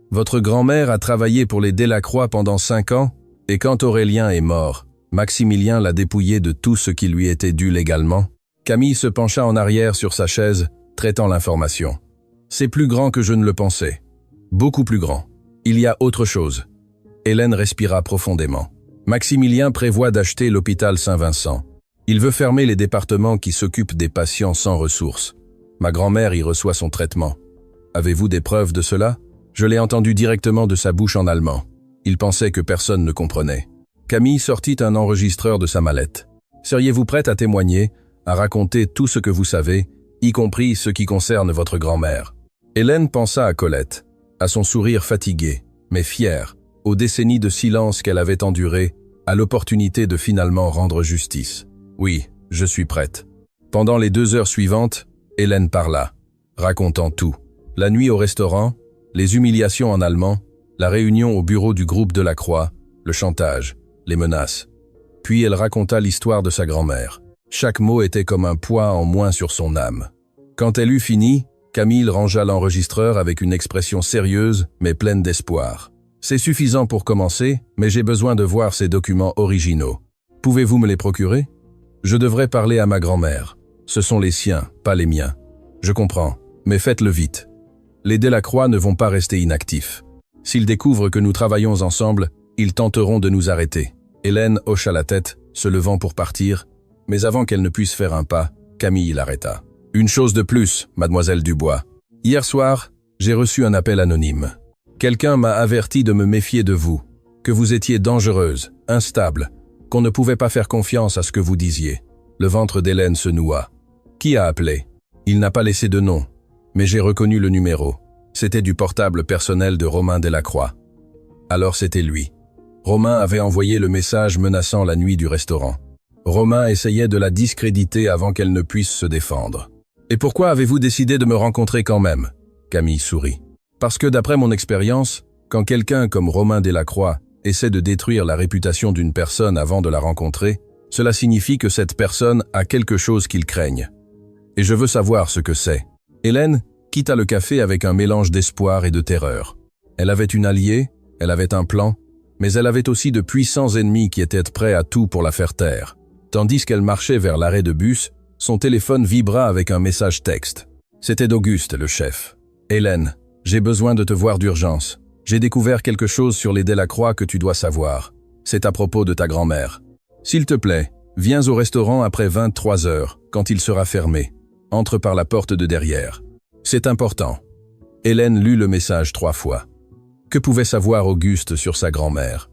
Votre grand-mère a travaillé pour les Delacroix pendant 5 ans, et quand Aurélien est mort, Maximilien l'a dépouillé de tout ce qui lui était dû légalement. Camille se pencha en arrière sur sa chaise, traitant l'information. C'est plus grand que je ne le pensais. Beaucoup plus grand. Il y a autre chose. Hélène respira profondément. Maximilien prévoit d'acheter l'hôpital Saint-Vincent. Il veut fermer les départements qui s'occupent des patients sans ressources. Ma grand-mère y reçoit son traitement. Avez-vous des preuves de cela ? Je l'ai entendu directement de sa bouche en allemand. Il pensait que personne ne comprenait. Camille sortit un enregistreur de sa mallette. Seriez-vous prête à témoigner, à raconter tout ce que vous savez, y compris ce qui concerne votre grand-mère ? Hélène pensa à Colette, à son sourire fatigué, mais fier, aux décennies de silence qu'elle avait endurées, à l'opportunité de finalement rendre justice. Oui, je suis prête. Pendant les 2 heures suivantes, Hélène parla, racontant tout. La nuit au restaurant, les humiliations en allemand, la réunion au bureau du groupe Delacroix, le chantage, les menaces. Puis elle raconta l'histoire de sa grand-mère. Chaque mot était comme un poids en moins sur son âme. Quand elle eut fini, Camille rangea l'enregistreur avec une expression sérieuse mais pleine d'espoir. « C'est suffisant pour commencer, mais j'ai besoin de voir ces documents originaux. Pouvez-vous me les procurer? Je devrais parler à ma grand-mère. Ce sont les siens, pas les miens. Je comprends, mais faites-le vite. Les Delacroix ne vont pas rester inactifs. S'ils découvrent que nous travaillons ensemble, ils tenteront de nous arrêter. » Hélène hocha la tête, se levant pour partir, mais avant qu'elle ne puisse faire un pas, Camille l'arrêta. « Une chose de plus, mademoiselle Dubois. Hier soir, j'ai reçu un appel anonyme. Quelqu'un m'a averti de me méfier de vous, que vous étiez dangereuse, instable, qu'on ne pouvait pas faire confiance à ce que vous disiez. » Le ventre d'Hélène se noua. « Qui a appelé? Il n'a pas laissé de nom, mais j'ai reconnu le numéro. C'était du portable personnel de Romain Delacroix. Alors c'était lui. Romain avait envoyé le message menaçant la nuit du restaurant. Romain essayait de la discréditer avant qu'elle ne puisse se défendre. « Et pourquoi avez-vous décidé de me rencontrer quand même ?» Camille sourit. « Parce que d'après mon expérience, quand quelqu'un comme Romain Delacroix essaie de détruire la réputation d'une personne avant de la rencontrer, cela signifie que cette personne a quelque chose qu'il craigne. Et je veux savoir ce que c'est. » Hélène quitta le café avec un mélange d'espoir et de terreur. Elle avait une alliée, elle avait un plan, mais elle avait aussi de puissants ennemis qui étaient prêts à tout pour la faire taire. Tandis qu'elle marchait vers l'arrêt de bus, son téléphone vibra avec un message texte. C'était d'Auguste, le chef. « Hélène, j'ai besoin de te voir d'urgence. J'ai découvert quelque chose sur les Delacroix que tu dois savoir. C'est à propos de ta grand-mère. S'il te plaît, viens au restaurant après 23 heures, quand il sera fermé. Entre par la porte de derrière. C'est important. » Hélène lut le message 3 fois. Que pouvait savoir Auguste sur sa grand-mère?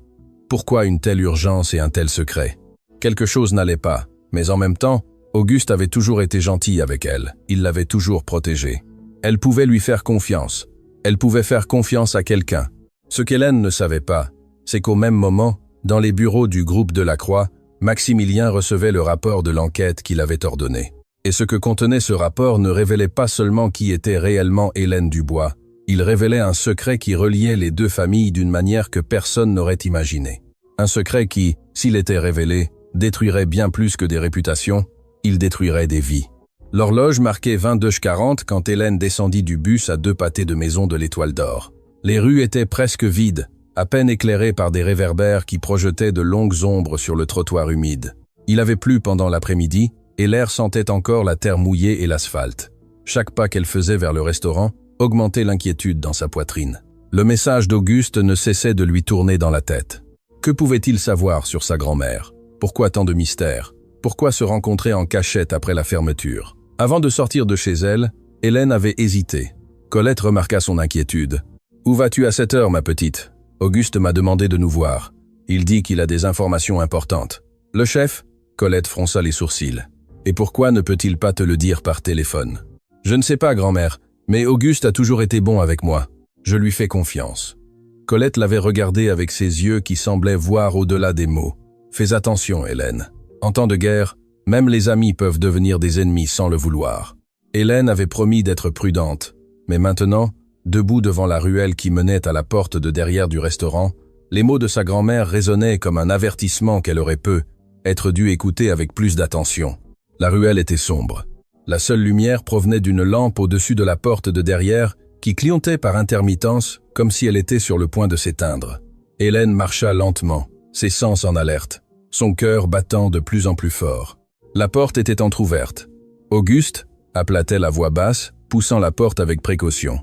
Pourquoi une telle urgence et un tel secret? Quelque chose n'allait pas, mais en même temps, Auguste avait toujours été gentil avec elle, il l'avait toujours protégée. Elle pouvait lui faire confiance, elle pouvait faire confiance à quelqu'un. Ce qu'Hélène ne savait pas, c'est qu'au même moment, dans les bureaux du groupe Delacroix, Maximilien recevait le rapport de l'enquête qu'il avait ordonné. Et ce que contenait ce rapport ne révélait pas seulement qui était réellement Hélène Dubois, il révélait un secret qui reliait les deux familles d'une manière que personne n'aurait imaginée. Un secret qui, s'il était révélé, détruirait bien plus que des réputations, il détruirait des vies. L'horloge marquait 22h40 quand Hélène descendit du bus à 2 pâtés de maison de l'Étoile d'Or. Les rues étaient presque vides, à peine éclairées par des réverbères qui projetaient de longues ombres sur le trottoir humide. Il avait plu pendant l'après-midi, et l'air sentait encore la terre mouillée et l'asphalte. Chaque pas qu'elle faisait vers le restaurant augmentait l'inquiétude dans sa poitrine. Le message d'Auguste ne cessait de lui tourner dans la tête. Que pouvait-il savoir sur sa grand-mère? Pourquoi tant de mystères? Pourquoi se rencontrer en cachette après la fermeture? Avant de sortir de chez elle, Hélène avait hésité. Colette remarqua son inquiétude. « Où vas-tu à cette heure, ma petite? Auguste m'a demandé de nous voir. Il dit qu'il a des informations importantes. » « Le chef ?» Colette fronça les sourcils. « Et pourquoi ne peut-il pas te le dire par téléphone? »« Je ne sais pas, grand-mère, mais Auguste a toujours été bon avec moi. Je lui fais confiance. » Colette l'avait regardé avec ses yeux qui semblaient voir au-delà des mots. « Fais attention, Hélène. En temps de guerre, même les amis peuvent devenir des ennemis sans le vouloir. » Hélène avait promis d'être prudente, mais maintenant, debout devant la ruelle qui menait à la porte de derrière du restaurant, les mots de sa grand-mère résonnaient comme un avertissement qu'elle aurait être dû écouter avec plus d'attention. La ruelle était sombre. La seule lumière provenait d'une lampe au-dessus de la porte de derrière qui clignotait par intermittence comme si elle était sur le point de s'éteindre. Hélène marcha lentement, ses sens en alerte, son cœur battant de plus en plus fort. La porte était entr'ouverte. « Auguste » appela-t-elle à voix basse, poussant la porte avec précaution.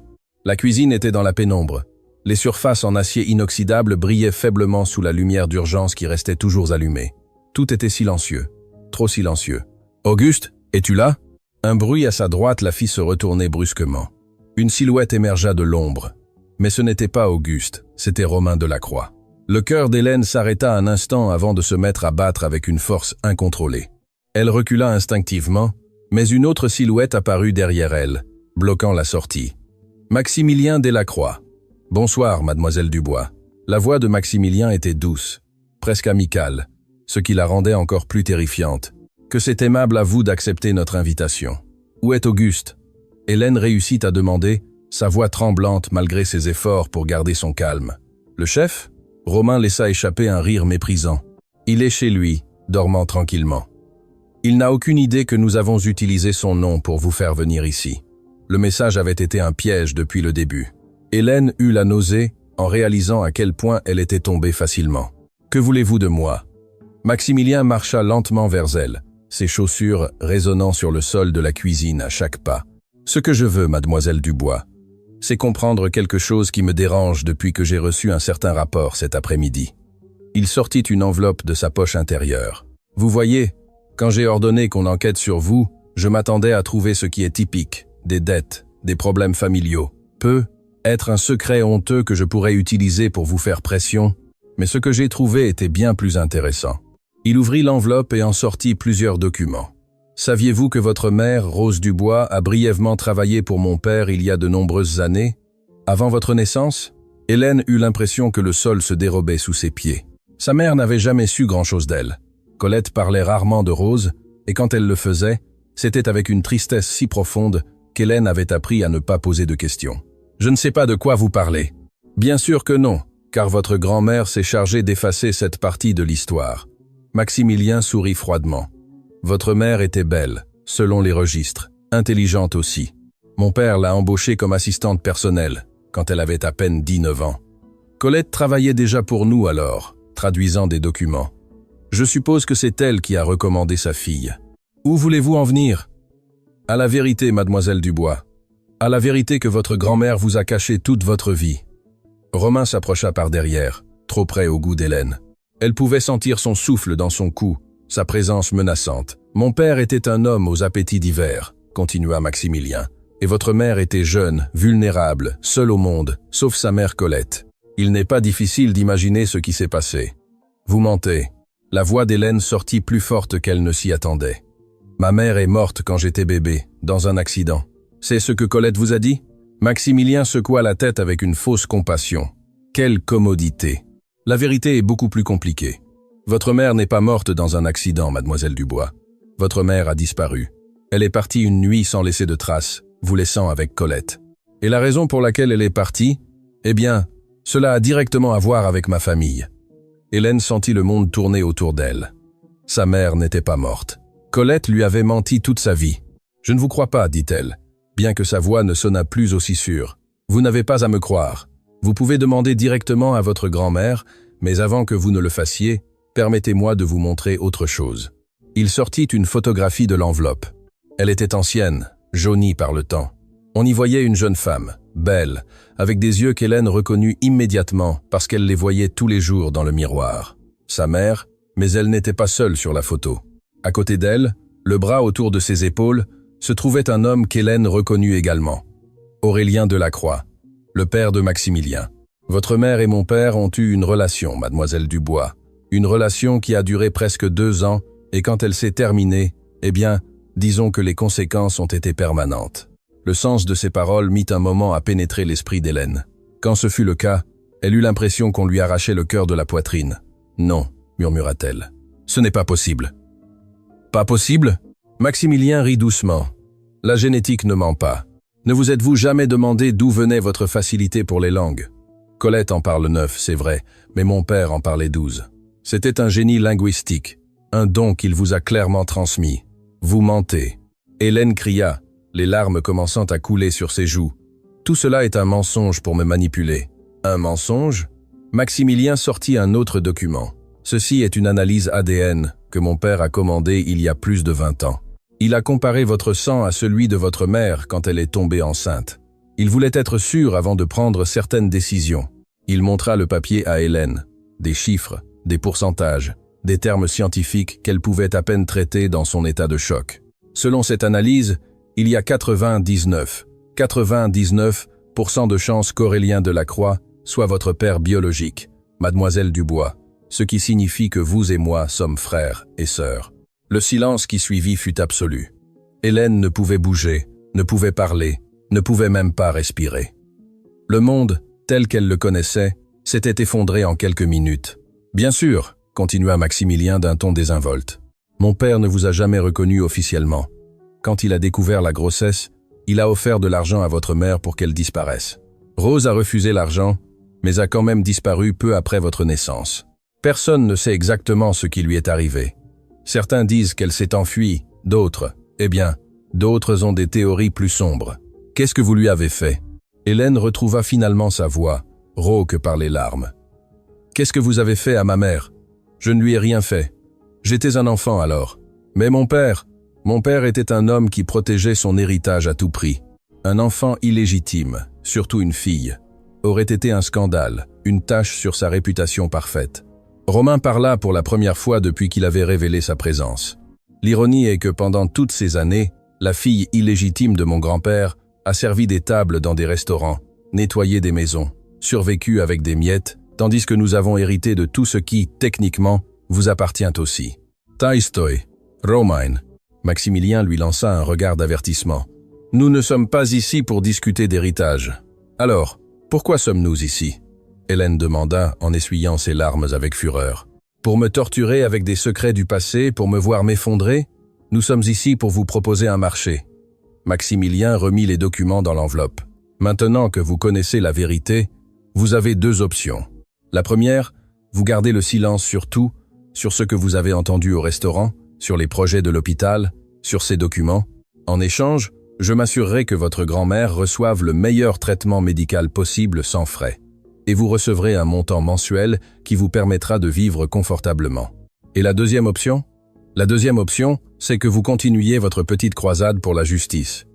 La cuisine était dans la pénombre. Les surfaces en acier inoxydable brillaient faiblement sous la lumière d'urgence qui restait toujours allumée. Tout était silencieux, trop silencieux. « Auguste, es-tu là ?» Un bruit à sa droite la fit se retourner brusquement. Une silhouette émergea de l'ombre. Mais ce n'était pas Auguste, c'était Romain Delacroix. Le cœur d'Hélène s'arrêta un instant avant de se mettre à battre avec une force incontrôlée. Elle recula instinctivement, mais une autre silhouette apparut derrière elle, bloquant la sortie. Maximilien Delacroix. « Bonsoir, mademoiselle Dubois. » La voix de Maximilien était douce, presque amicale, ce qui la rendait encore plus terrifiante. « Que c'est aimable à vous d'accepter notre invitation. Où est Auguste ?» Hélène réussit à demander, sa voix tremblante malgré ses efforts pour garder son calme. « Le chef ?» Romain laissa échapper un rire méprisant. « Il est chez lui, dormant tranquillement. » Il n'a aucune idée que nous avons utilisé son nom pour vous faire venir ici. Le message avait été un piège depuis le début. Hélène eut la nausée en réalisant à quel point elle était tombée facilement. Que voulez-vous de moi? Maximilien marcha lentement vers elle, ses chaussures résonnant sur le sol de la cuisine à chaque pas. Ce que je veux, mademoiselle Dubois, c'est comprendre quelque chose qui me dérange depuis que j'ai reçu un certain rapport cet après-midi. Il sortit une enveloppe de sa poche intérieure. Vous voyez, quand j'ai ordonné qu'on enquête sur vous, je m'attendais à trouver ce qui est typique, des dettes, des problèmes familiaux. Être un secret honteux que je pourrais utiliser pour vous faire pression, mais ce que j'ai trouvé était bien plus intéressant. Il ouvrit l'enveloppe et en sortit plusieurs documents. Saviez-vous que votre mère, Rose Dubois, a brièvement travaillé pour mon père il y a de nombreuses années? Avant votre naissance? Hélène eut l'impression que le sol se dérobait sous ses pieds. Sa mère n'avait jamais su grand-chose d'elle. Colette parlait rarement de Rose, et quand elle le faisait, c'était avec une tristesse si profonde qu'Hélène avait appris à ne pas poser de questions. Je ne sais pas de quoi vous parlez. Bien sûr que non, car votre grand-mère s'est chargée d'effacer cette partie de l'histoire. Maximilien sourit froidement. Votre mère était belle, selon les registres, intelligente aussi. Mon père l'a embauchée comme assistante personnelle, quand elle avait à peine 19 ans. Colette travaillait déjà pour nous alors, traduisant des documents. Je suppose que c'est elle qui a recommandé sa fille. Où voulez-vous en venir? À la vérité, mademoiselle Dubois. À la vérité que votre grand-mère vous a caché toute votre vie. Romain s'approcha par derrière, trop près au goût d'Hélène. Elle pouvait sentir son souffle dans son cou, sa présence menaçante. Mon père était un homme aux appétits divers, continua Maximilien. Et votre mère était jeune, vulnérable, seule au monde, sauf sa mère Colette. Il n'est pas difficile d'imaginer ce qui s'est passé. Vous mentez. La voix d'Hélène sortit plus forte qu'elle ne s'y attendait. Ma mère est morte quand j'étais bébé, dans un accident. C'est ce que Colette vous a dit? Maximilien secoua la tête avec une fausse compassion. Quelle commodité! La vérité est beaucoup plus compliquée. Votre mère n'est pas morte dans un accident, mademoiselle Dubois. Votre mère a disparu. Elle est partie une nuit sans laisser de traces, vous laissant avec Colette. Et la raison pour laquelle elle est partie? Eh bien, cela a directement à voir avec ma famille. Hélène sentit le monde tourner autour d'elle. Sa mère n'était pas morte. Colette lui avait menti toute sa vie. Je ne vous crois pas, dit-elle, bien que sa voix ne sonnât plus aussi sûre. Vous n'avez pas à me croire. Vous pouvez demander directement à votre grand-mère, mais avant que vous ne le fassiez, permettez-moi de vous montrer autre chose. Il sortit une photographie de l'enveloppe. Elle était ancienne, jaunie par le temps. On y voyait une jeune femme, belle, avec des yeux qu'Hélène reconnut immédiatement parce qu'elle les voyait tous les jours dans le miroir. Sa mère, mais elle n'était pas seule sur la photo. À côté d'elle, le bras autour de ses épaules, se trouvait un homme qu'Hélène reconnut également. Aurélien Delacroix, le père de Maximilien. Votre mère et mon père ont eu une relation, mademoiselle Dubois. Une relation qui a duré presque 2 ans, et quand elle s'est terminée, eh bien, disons que les conséquences ont été permanentes. Le sens de ces paroles mit un moment à pénétrer l'esprit d'Hélène. Quand ce fut le cas, elle eut l'impression qu'on lui arrachait le cœur de la poitrine. « Non », murmura-t-elle. « Ce n'est pas possible. »« Pas possible ?» Maximilien rit doucement. « La génétique ne ment pas. Ne vous êtes-vous jamais demandé d'où venait votre facilité pour les langues? Colette en parle 9, c'est vrai, mais mon père en parlait 12. C'était un génie linguistique, un don qu'il vous a clairement transmis. Vous mentez. » Hélène cria, les larmes commençant à couler sur ses joues. « Tout cela est un mensonge pour me manipuler. » Un mensonge? Maximilien sortit un autre document. Ceci est une analyse ADN que mon père a commandée il y a plus de 20 ans. Il a comparé votre sang à celui de votre mère quand elle est tombée enceinte. Il voulait être sûr avant de prendre certaines décisions. Il montra le papier à Hélène. Des chiffres, des pourcentages, des termes scientifiques qu'elle pouvait à peine traiter dans son état de choc. Selon cette analyse, il y a 99% de chances qu'Aurélien Delacroix soit votre père biologique, mademoiselle Dubois, ce qui signifie que vous et moi sommes frères et sœurs. Le silence qui suivit fut absolu. Hélène ne pouvait bouger, ne pouvait parler, ne pouvait même pas respirer. Le monde, tel qu'elle le connaissait, s'était effondré en quelques minutes. « Bien sûr », continua Maximilien d'un ton désinvolte. « Mon père ne vous a jamais reconnu officiellement. Quand il a découvert la grossesse, il a offert de l'argent à votre mère pour qu'elle disparaisse. Rose a refusé l'argent, mais a quand même disparu peu après votre naissance. Personne ne sait exactement ce qui lui est arrivé. Certains disent qu'elle s'est enfuie, d'autres ont des théories plus sombres. Qu'est-ce que vous lui avez fait? Hélène retrouva finalement sa voix, rauque par les larmes. Qu'est-ce que vous avez fait à ma mère? Je ne lui ai rien fait. J'étais un enfant alors. Mais mon père était un homme qui protégeait son héritage à tout prix. Un enfant illégitime, surtout une fille, aurait été un scandale, une tache sur sa réputation parfaite. Romain parla pour la première fois depuis qu'il avait révélé sa présence. L'ironie est que pendant toutes ces années, la fille illégitime de mon grand-père a servi des tables dans des restaurants, nettoyé des maisons, survécu avec des miettes, tandis que nous avons hérité de tout ce qui, techniquement, vous appartient aussi. Tolstoï, Romain. Maximilien lui lança un regard d'avertissement. Nous ne sommes pas ici pour discuter d'héritage. Alors, pourquoi sommes-nous ici? Hélène demanda en essuyant ses larmes avec fureur. Pour me torturer avec des secrets du passé, pour me voir m'effondrer? Nous sommes ici pour vous proposer un marché. Maximilien remit les documents dans l'enveloppe. Maintenant que vous connaissez la vérité, vous avez deux options. La première, vous gardez le silence sur tout, sur ce que vous avez entendu au restaurant, sur les projets de l'hôpital, sur ces documents. En échange, je m'assurerai que votre grand-mère reçoive le meilleur traitement médical possible sans frais. Et vous recevrez un montant mensuel qui vous permettra de vivre confortablement. Et la deuxième option? La deuxième option, c'est que vous continuiez votre petite croisade pour la justice,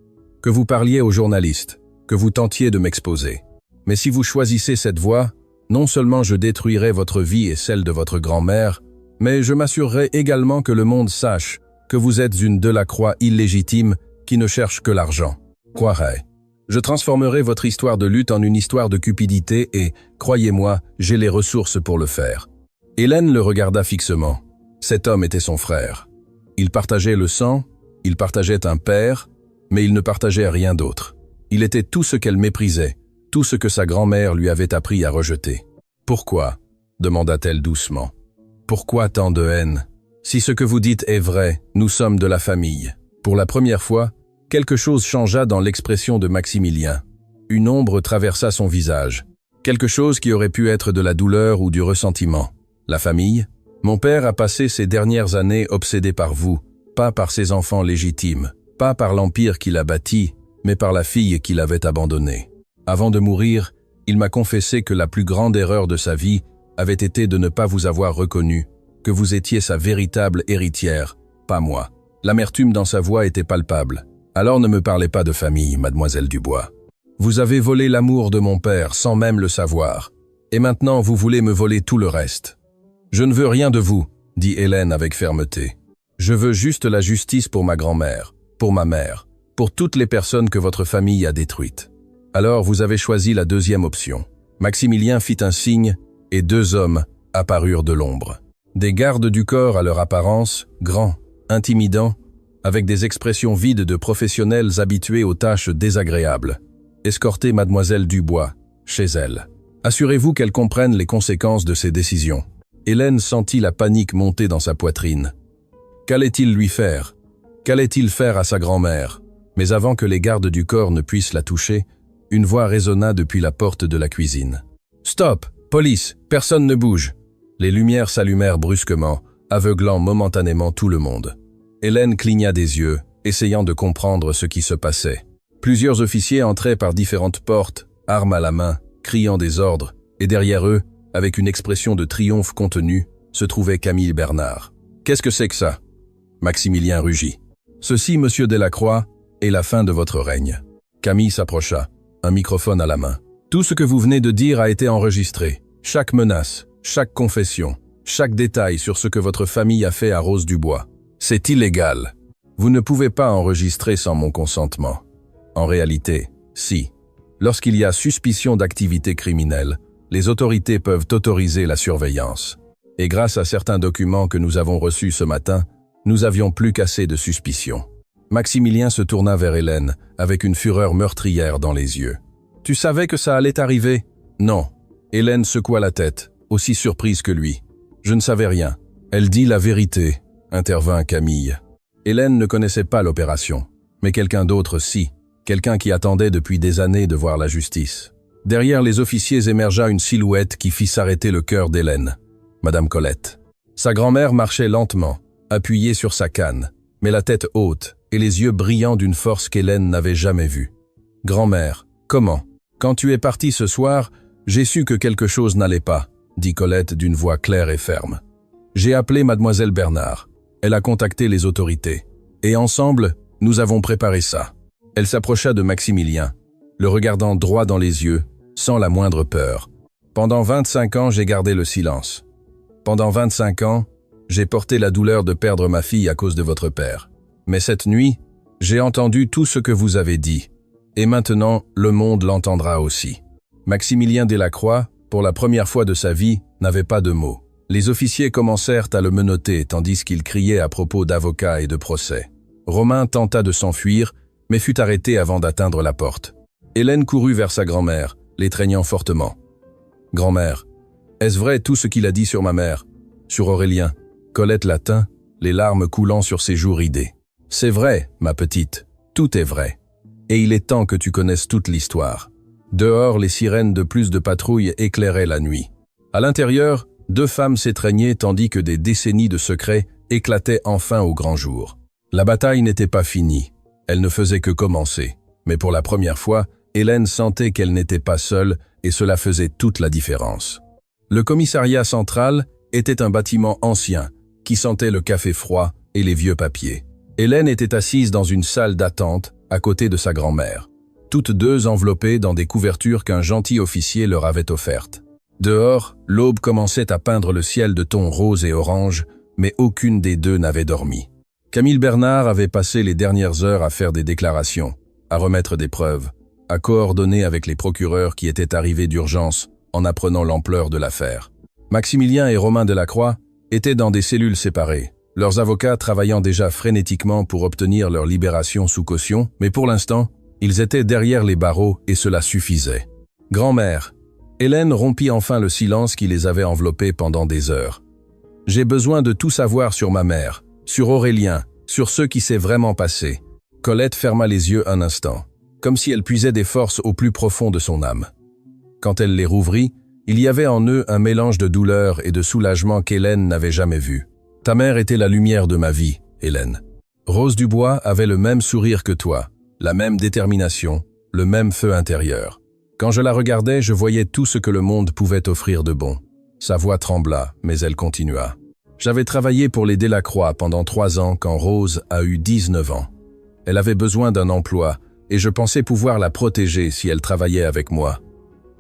que vous parliez aux journalistes, que vous tentiez de m'exposer. Mais si vous choisissez cette voie, non seulement je détruirai votre vie et celle de votre grand-mère, mais je m'assurerai également que le monde sache que vous êtes une Delacroix illégitime qui ne cherche que l'argent. Croirais. Je transformerai votre histoire de lutte en une histoire de cupidité et, croyez-moi, j'ai les ressources pour le faire. Hélène le regarda fixement. Cet homme était son frère. Il partageait le sang, il partageait un père, mais il ne partageait rien d'autre. Il était tout ce qu'elle méprisait, tout ce que sa grand-mère lui avait appris à rejeter. « Pourquoi » demanda-t-elle doucement. « Pourquoi tant de haine? Si ce que vous dites est vrai, nous sommes de la famille. » Pour la première fois, quelque chose changea dans l'expression de Maximilien. Une ombre traversa son visage. Quelque chose qui aurait pu être de la douleur ou du ressentiment. La famille? Mon père a passé ces dernières années obsédé par vous, pas par ses enfants légitimes, pas par l'empire qu'il a bâti, mais par la fille qu'il avait abandonnée. Avant de mourir, il m'a confessé que la plus grande erreur de sa vie avait été de ne pas vous avoir reconnu, que vous étiez sa véritable héritière, pas moi. L'amertume dans sa voix était palpable. Alors ne me parlez pas de famille, mademoiselle Dubois. Vous avez volé l'amour de mon père sans même le savoir. Et maintenant vous voulez me voler tout le reste. Je ne veux rien de vous, dit Hélène avec fermeté. Je veux juste la justice pour ma grand-mère, pour ma mère, pour toutes les personnes que votre famille a détruites. Alors vous avez choisi la deuxième option. Maximilien fit un signe et deux hommes apparurent de l'ombre. Des gardes du corps à leur apparence, grands, intimidants, avec des expressions vides de professionnels habitués aux tâches désagréables. Escortez mademoiselle Dubois, chez elle. Assurez-vous qu'elle comprenne les conséquences de ses décisions. Hélène sentit la panique monter dans sa poitrine. Qu'allait-il lui faire? Qu'allait-il faire à sa grand-mère? Mais avant que les gardes du corps ne puissent la toucher, une voix résonna depuis la porte de la cuisine. « Stop! Police! Personne ne bouge !» Les lumières s'allumèrent brusquement, aveuglant momentanément tout le monde. Hélène cligna des yeux, essayant de comprendre ce qui se passait. Plusieurs officiers entraient par différentes portes, armes à la main, criant des ordres, et derrière eux, avec une expression de triomphe contenue, se trouvait Camille Bernard. « Qu'est-ce que c'est que ça ?» Maximilien rugit. « Ceci, monsieur Delacroix, est la fin de votre règne. » Camille s'approcha, un microphone à la main. « Tout ce que vous venez de dire a été enregistré. Chaque menace, chaque confession, chaque détail sur ce que votre famille a fait à Rose Dubois. C'est illégal. Vous ne pouvez pas enregistrer sans mon consentement. En réalité, si. Lorsqu'il y a suspicion d'activité criminelle, les autorités peuvent autoriser la surveillance. Et grâce à certains documents que nous avons reçus ce matin, nous avions plus qu'assez de suspicions. » Maximilien se tourna vers Hélène, avec une fureur meurtrière dans les yeux. « Tu savais que ça allait arriver ?»« Non. » Hélène secoua la tête, aussi surprise que lui. « Je ne savais rien. » « Elle dit la vérité, » intervint Camille. Hélène ne connaissait pas l'opération, mais quelqu'un d'autre si, quelqu'un qui attendait depuis des années de voir la justice. Derrière les officiers émergea une silhouette qui fit s'arrêter le cœur d'Hélène, Madame Colette. Sa grand-mère marchait lentement, appuyé sur sa canne, mais la tête haute et les yeux brillants d'une force qu'Hélène n'avait jamais vue. « Grand-mère, comment? Quand tu es partie ce soir, j'ai su que quelque chose n'allait pas, » dit Colette d'une voix claire et ferme. « J'ai appelé mademoiselle Bernard. Elle a contacté les autorités. Et ensemble, nous avons préparé ça. » Elle s'approcha de Maximilien, le regardant droit dans les yeux, sans la moindre peur. « Pendant 25 ans, j'ai gardé le silence. Pendant 25 ans, j'ai porté la douleur de perdre ma fille à cause de votre père. Mais cette nuit, j'ai entendu tout ce que vous avez dit. Et maintenant, le monde l'entendra aussi. » Maximilien Delacroix, pour la première fois de sa vie, n'avait pas de mots. Les officiers commencèrent à le menotter tandis qu'il criait à propos d'avocats et de procès. Romain tenta de s'enfuir, mais fut arrêté avant d'atteindre la porte. Hélène courut vers sa grand-mère, l'étreignant fortement. « Grand-mère, est-ce vrai tout ce qu'il a dit sur ma mère, sur Aurélien ?» Colette la tint, les larmes coulant sur ses joues ridées. « C'est vrai, ma petite, tout est vrai. Et il est temps que tu connaisses toute l'histoire. » Dehors, les sirènes de plus de patrouilles éclairaient la nuit. À l'intérieur, 2 femmes s'étreignaient tandis que des décennies de secrets éclataient enfin au grand jour. La bataille n'était pas finie. Elle ne faisait que commencer. Mais pour la première fois, Hélène sentait qu'elle n'était pas seule et cela faisait toute la différence. Le commissariat central était un bâtiment ancien qui sentait le café froid et les vieux papiers. Hélène était assise dans une salle d'attente à côté de sa grand-mère. Toutes 2 enveloppées dans des couvertures qu'un gentil officier leur avait offertes. Dehors, l'aube commençait à peindre le ciel de tons roses et orange, mais aucune des 2 n'avait dormi. Camille Bernard avait passé les dernières heures à faire des déclarations, à remettre des preuves, à coordonner avec les procureurs qui étaient arrivés d'urgence en apprenant l'ampleur de l'affaire. Maximilien et Romain Delacroix étaient dans des cellules séparées, leurs avocats travaillant déjà frénétiquement pour obtenir leur libération sous caution, mais pour l'instant, ils étaient derrière les barreaux et cela suffisait. « Grand-mère », Hélène rompit enfin le silence qui les avait enveloppés pendant des heures. « J'ai besoin de tout savoir sur ma mère, sur Aurélien, sur ce qui s'est vraiment passé. » Colette ferma les yeux un instant, comme si elle puisait des forces au plus profond de son âme. Quand elle les rouvrit, il y avait en eux un mélange de douleur et de soulagement qu'Hélène n'avait jamais vu. « Ta mère était la lumière de ma vie, Hélène. Rose Dubois avait le même sourire que toi. La même détermination, le même feu intérieur. Quand je la regardais, je voyais tout ce que le monde pouvait offrir de bon. » Sa voix trembla, mais elle continua. « J'avais travaillé pour les Delacroix pendant 3 ans quand Rose a eu 19 ans. Elle avait besoin d'un emploi et je pensais pouvoir la protéger si elle travaillait avec moi.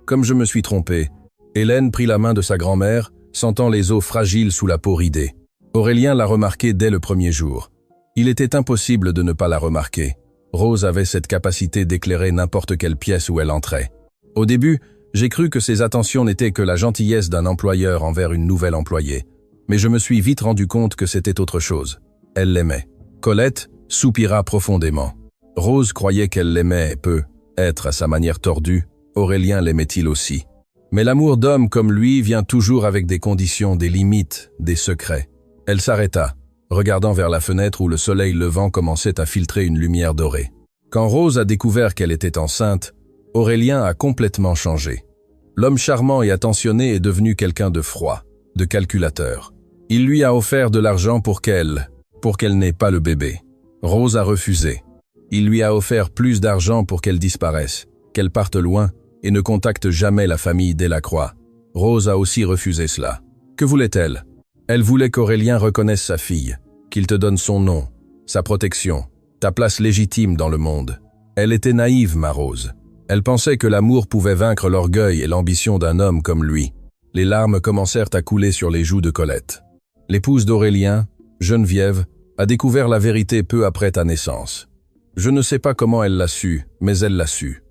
Comme je me suis trompé, Hélène prit la main de sa grand-mère, sentant les os fragiles sous la peau ridée. Aurélien l'a remarqué dès le premier jour. Il était impossible de ne pas la remarquer. Rose avait cette capacité d'éclairer n'importe quelle pièce où elle entrait. Au début, j'ai cru que ses attentions n'étaient que la gentillesse d'un employeur envers une nouvelle employée. Mais je me suis vite rendu compte que c'était autre chose. Elle l'aimait. Colette soupira profondément. Rose croyait qu'elle l'aimait peu. Être à sa manière tordue, Aurélien l'aimait-il aussi. Mais l'amour d'homme comme lui vient toujours avec des conditions, des limites, des secrets. Elle s'arrêta, regardant vers la fenêtre où le soleil levant commençait à filtrer une lumière dorée. Quand Rose a découvert qu'elle était enceinte, Aurélien a complètement changé. L'homme charmant et attentionné est devenu quelqu'un de froid, de calculateur. Il lui a offert de l'argent pour qu'elle n'ait pas le bébé. Rose a refusé. Il lui a offert plus d'argent pour qu'elle disparaisse, qu'elle parte loin et ne contacte jamais la famille Delacroix. Rose a aussi refusé cela. Que voulait-elle? Elle voulait qu'Aurélien reconnaisse sa fille, qu'il te donne son nom, sa protection, ta place légitime dans le monde. Elle était naïve, ma Rose. Elle pensait que l'amour pouvait vaincre l'orgueil et l'ambition d'un homme comme lui. Les larmes commencèrent à couler sur les joues de Colette. L'épouse d'Aurélien, Geneviève, a découvert la vérité peu après ta naissance. Je ne sais pas comment elle l'a su, mais elle l'a su.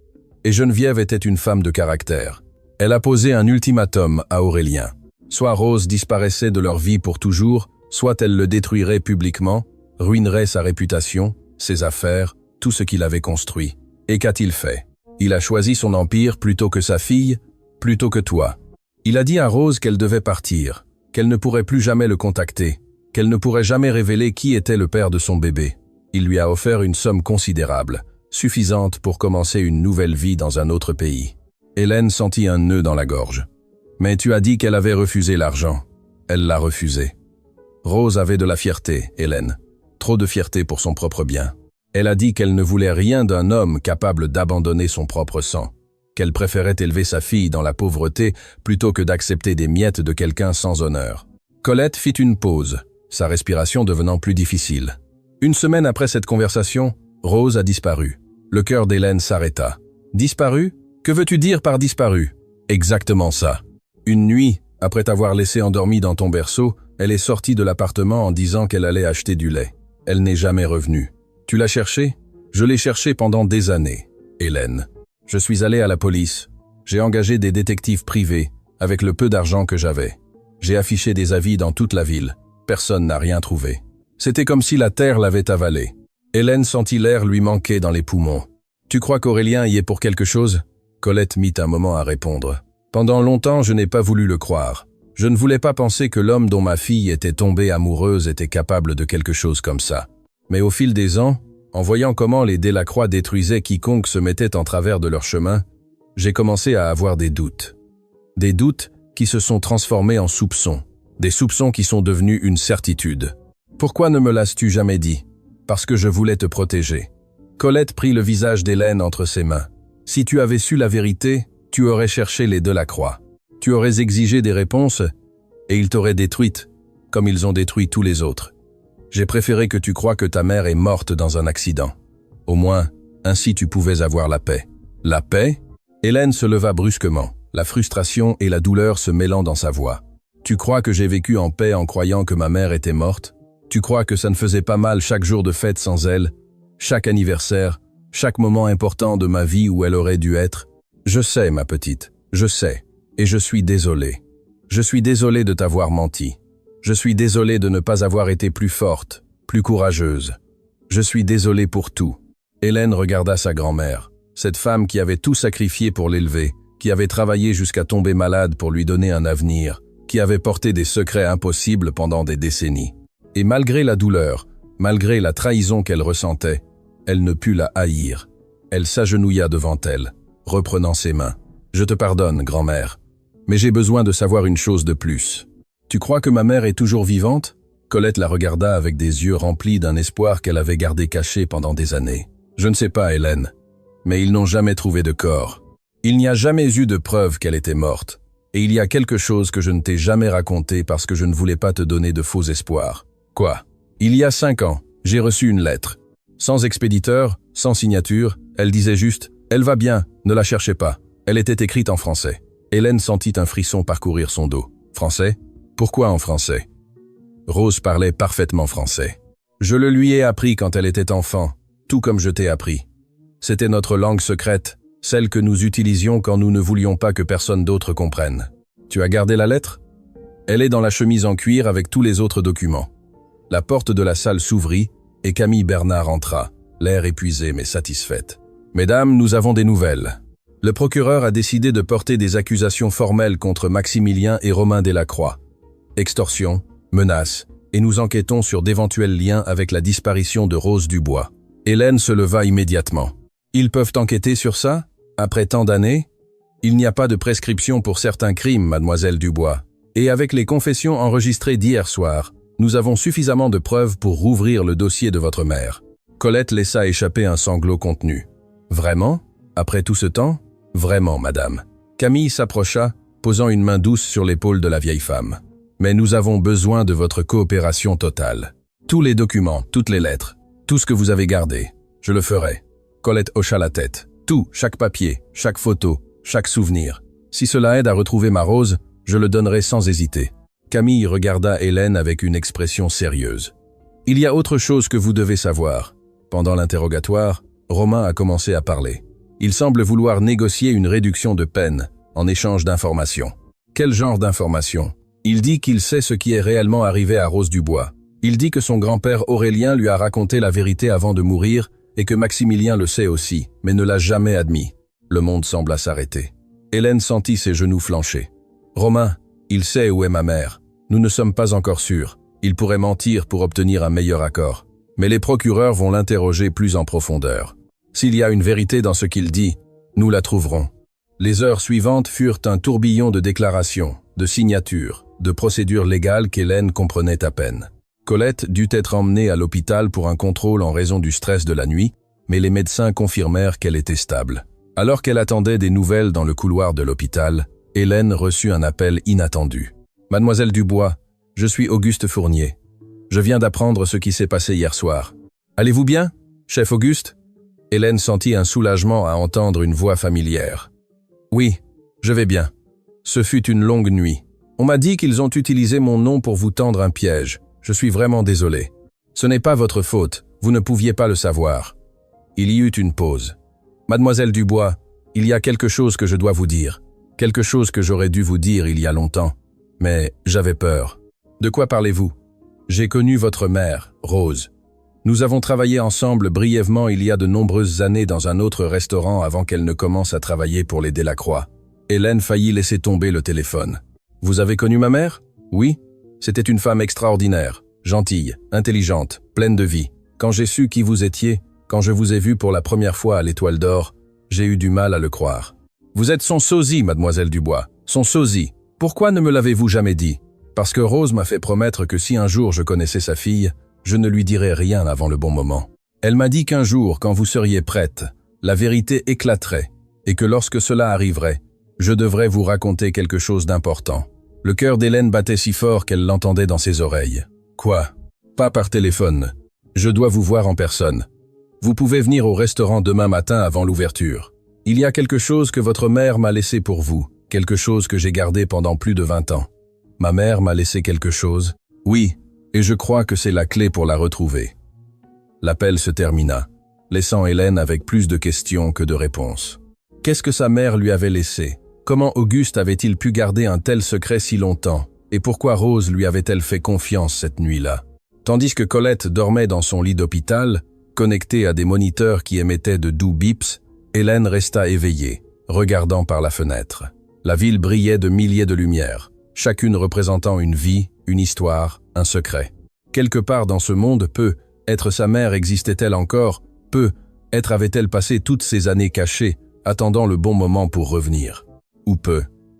Et Geneviève était une femme de caractère. Elle a posé un ultimatum à Aurélien. Soit Rose disparaissait de leur vie pour toujours, soit elle le détruirait publiquement, ruinerait sa réputation, ses affaires, tout ce qu'il avait construit. Et qu'a-t-il fait? Il a choisi son empire plutôt que sa fille, plutôt que toi. Il a dit à Rose qu'elle devait partir, qu'elle ne pourrait plus jamais le contacter, qu'elle ne pourrait jamais révéler qui était le père de son bébé. Il lui a offert une somme considérable, suffisante pour commencer une nouvelle vie dans un autre pays. Hélène sentit un nœud dans la gorge. « Mais tu as dit qu'elle avait refusé l'argent. Elle l'a refusé. » Rose avait de la fierté, Hélène. Trop de fierté pour son propre bien. Elle a dit qu'elle ne voulait rien d'un homme capable d'abandonner son propre sang, qu'elle préférait élever sa fille dans la pauvreté plutôt que d'accepter des miettes de quelqu'un sans honneur. Colette fit une pause, sa respiration devenant plus difficile. Une semaine après cette conversation, Rose a disparu. Le cœur d'Hélène s'arrêta. Disparu? Que veux-tu dire par disparu? Exactement ça. Une nuit, après t'avoir laissé endormi dans ton berceau, elle est sortie de l'appartement en disant qu'elle allait acheter du lait. Elle n'est jamais revenue. Tu l'as cherchée? Je l'ai cherchée pendant des années, Hélène. Je suis allé à la police. J'ai engagé des détectives privés, avec le peu d'argent que j'avais. J'ai affiché des avis dans toute la ville. Personne n'a rien trouvé. C'était comme si la terre l'avait avalée. Hélène sentit l'air lui manquer dans les poumons. Tu crois qu'Aurélien y est pour quelque chose? Colette mit un moment à répondre. Pendant longtemps, je n'ai pas voulu le croire. Je ne voulais pas penser que l'homme dont ma fille était tombée amoureuse était capable de quelque chose comme ça. Mais au fil des ans, en voyant comment les Delacroix détruisaient quiconque se mettait en travers de leur chemin, j'ai commencé à avoir des doutes. Des doutes qui se sont transformés en soupçons. Des soupçons qui sont devenus une certitude. Pourquoi ne me l'as-tu jamais dit? Parce que je voulais te protéger. Colette prit le visage d'Hélène entre ses mains. Si tu avais su la vérité, tu aurais cherché les Delacroix. Tu aurais exigé des réponses et ils t'auraient détruite, comme ils ont détruit tous les autres. J'ai préféré que tu crois que ta mère est morte dans un accident. Au moins, ainsi tu pouvais avoir la paix. La paix? Hélène se leva brusquement, la frustration et la douleur se mêlant dans sa voix. Tu crois que j'ai vécu en paix en croyant que ma mère était morte? Tu crois que ça ne faisait pas mal chaque jour de fête sans elle? Chaque anniversaire, chaque moment important de ma vie où elle aurait dû être? Je sais, ma petite, je sais, et je suis désolé. Je suis désolé de t'avoir menti. Je suis désolé de ne pas avoir été plus forte, plus courageuse. Je suis désolé pour tout. Hélène regarda sa grand-mère, cette femme qui avait tout sacrifié pour l'élever, qui avait travaillé jusqu'à tomber malade pour lui donner un avenir, qui avait porté des secrets impossibles pendant des décennies. Et malgré la douleur, malgré la trahison qu'elle ressentait, elle ne put la haïr. Elle s'agenouilla devant elle, reprenant ses mains. « Je te pardonne, grand-mère, mais j'ai besoin de savoir une chose de plus. Tu crois que ma mère est toujours vivante ?» Colette la regarda avec des yeux remplis d'un espoir qu'elle avait gardé caché pendant des années. « Je ne sais pas, Hélène, mais ils n'ont jamais trouvé de corps. Il n'y a jamais eu de preuve qu'elle était morte. Et il y a quelque chose que je ne t'ai jamais raconté parce que je ne voulais pas te donner de faux espoirs. » Quoi? Il y a 5 ans, j'ai reçu une lettre. Sans expéditeur, sans signature, elle disait juste « Elle va bien, ne la cherchez pas ». Elle était écrite en français. Hélène sentit un frisson parcourir son dos. Français? Pourquoi en français? Rose parlait parfaitement français. Je le lui ai appris quand elle était enfant, tout comme je t'ai appris. C'était notre langue secrète, celle que nous utilisions quand nous ne voulions pas que personne d'autre comprenne. Tu as gardé la lettre? Elle est dans la chemise en cuir avec tous les autres documents. La porte de la salle s'ouvrit et Camille Bernard entra, l'air épuisé mais satisfaite. « Mesdames, nous avons des nouvelles. Le procureur a décidé de porter des accusations formelles contre Maximilien et Romain Delacroix. Extorsion, menaces, et nous enquêtons sur d'éventuels liens avec la disparition de Rose Dubois. » Hélène se leva immédiatement. « Ils peuvent enquêter sur ça? Après tant d'années? Il n'y a pas de prescription pour certains crimes, mademoiselle Dubois. Et avec les confessions enregistrées d'hier soir, nous avons suffisamment de preuves pour rouvrir le dossier de votre mère. » Colette laissa échapper un sanglot contenu. « Vraiment? Après tout ce temps? Vraiment, madame. » Camille s'approcha, posant une main douce sur l'épaule de la vieille femme. « Mais nous avons besoin de votre coopération totale. Tous les documents, toutes les lettres, tout ce que vous avez gardé, je le ferai. » Colette hocha la tête. « Tout, chaque papier, chaque photo, chaque souvenir. Si cela aide à retrouver ma Rose, je le donnerai sans hésiter. » Camille regarda Hélène avec une expression sérieuse. « Il y a autre chose que vous devez savoir. » Pendant l'interrogatoire, Romain a commencé à parler. Il semble vouloir négocier une réduction de peine en échange d'informations. Quel genre d'informations? Il dit qu'il sait ce qui est réellement arrivé à Rose Dubois. Il dit que son grand-père Aurélien lui a raconté la vérité avant de mourir et que Maximilien le sait aussi, mais ne l'a jamais admis. Le monde sembla s'arrêter. Hélène sentit ses genoux flancher. « Romain, il sait où est ma mère. Nous ne sommes pas encore sûrs. Il pourrait mentir pour obtenir un meilleur accord. Mais les procureurs vont l'interroger plus en profondeur. S'il y a une vérité dans ce qu'il dit, nous la trouverons. » Les heures suivantes furent un tourbillon de déclarations, de signatures, de procédures légales qu'Hélène comprenait à peine. Colette dut être emmenée à l'hôpital pour un contrôle en raison du stress de la nuit, mais les médecins confirmèrent qu'elle était stable. Alors qu'elle attendait des nouvelles dans le couloir de l'hôpital, Hélène reçut un appel inattendu. « Mademoiselle Dubois, je suis Auguste Fournier. Je viens d'apprendre ce qui s'est passé hier soir. Allez-vous bien, chef Auguste ?» Hélène sentit un soulagement à entendre une voix familière. « Oui, je vais bien. Ce fut une longue nuit. On m'a dit qu'ils ont utilisé mon nom pour vous tendre un piège. Je suis vraiment désolé. Ce n'est pas votre faute, vous ne pouviez pas le savoir. » Il y eut une pause. « Mademoiselle Dubois, il y a quelque chose que je dois vous dire. Quelque chose que j'aurais dû vous dire il y a longtemps. Mais j'avais peur. De quoi parlez-vous ? J'ai connu votre mère, Rose. Nous avons travaillé ensemble brièvement il y a de nombreuses années dans un autre restaurant avant qu'elle ne commence à travailler pour les Delacroix. » Hélène faillit laisser tomber le téléphone. « Vous avez connu ma mère ? Oui. C'était une femme extraordinaire, gentille, intelligente, pleine de vie. Quand j'ai su qui vous étiez, quand je vous ai vu pour la première fois à l'Étoile d'Or, j'ai eu du mal à le croire. Vous êtes son sosie, mademoiselle Dubois, son sosie. Pourquoi ne me l'avez-vous jamais dit ? Parce que Rose m'a fait promettre que si un jour je connaissais sa fille, je ne lui dirais rien avant le bon moment. Elle m'a dit qu'un jour, quand vous seriez prête, la vérité éclaterait, et que lorsque cela arriverait, je devrais vous raconter quelque chose d'important. » Le cœur d'Hélène battait si fort qu'elle l'entendait dans ses oreilles. « Quoi ? Pas par téléphone. Je dois vous voir en personne. Vous pouvez venir au restaurant demain matin avant l'ouverture. Il y a quelque chose que votre mère m'a laissé pour vous, quelque chose que j'ai gardé pendant plus de 20 ans. Ma mère m'a laissé quelque chose. Oui, et je crois que c'est la clé pour la retrouver. » L'appel se termina, laissant Hélène avec plus de questions que de réponses. Qu'est-ce que sa mère lui avait laissé ? Comment Auguste avait-il pu garder un tel secret si longtemps ? Et pourquoi Rose lui avait-elle fait confiance cette nuit-là ? Tandis que Colette dormait dans son lit d'hôpital, connectée à des moniteurs qui émettaient de doux bips, Hélène resta éveillée, regardant par la fenêtre. La ville brillait de milliers de lumières, chacune représentant une vie, une histoire, un secret. Quelque part dans ce monde, être sa mère existait-elle encore, être avait-elle passé toutes ces années cachées, attendant le bon moment pour revenir. Ou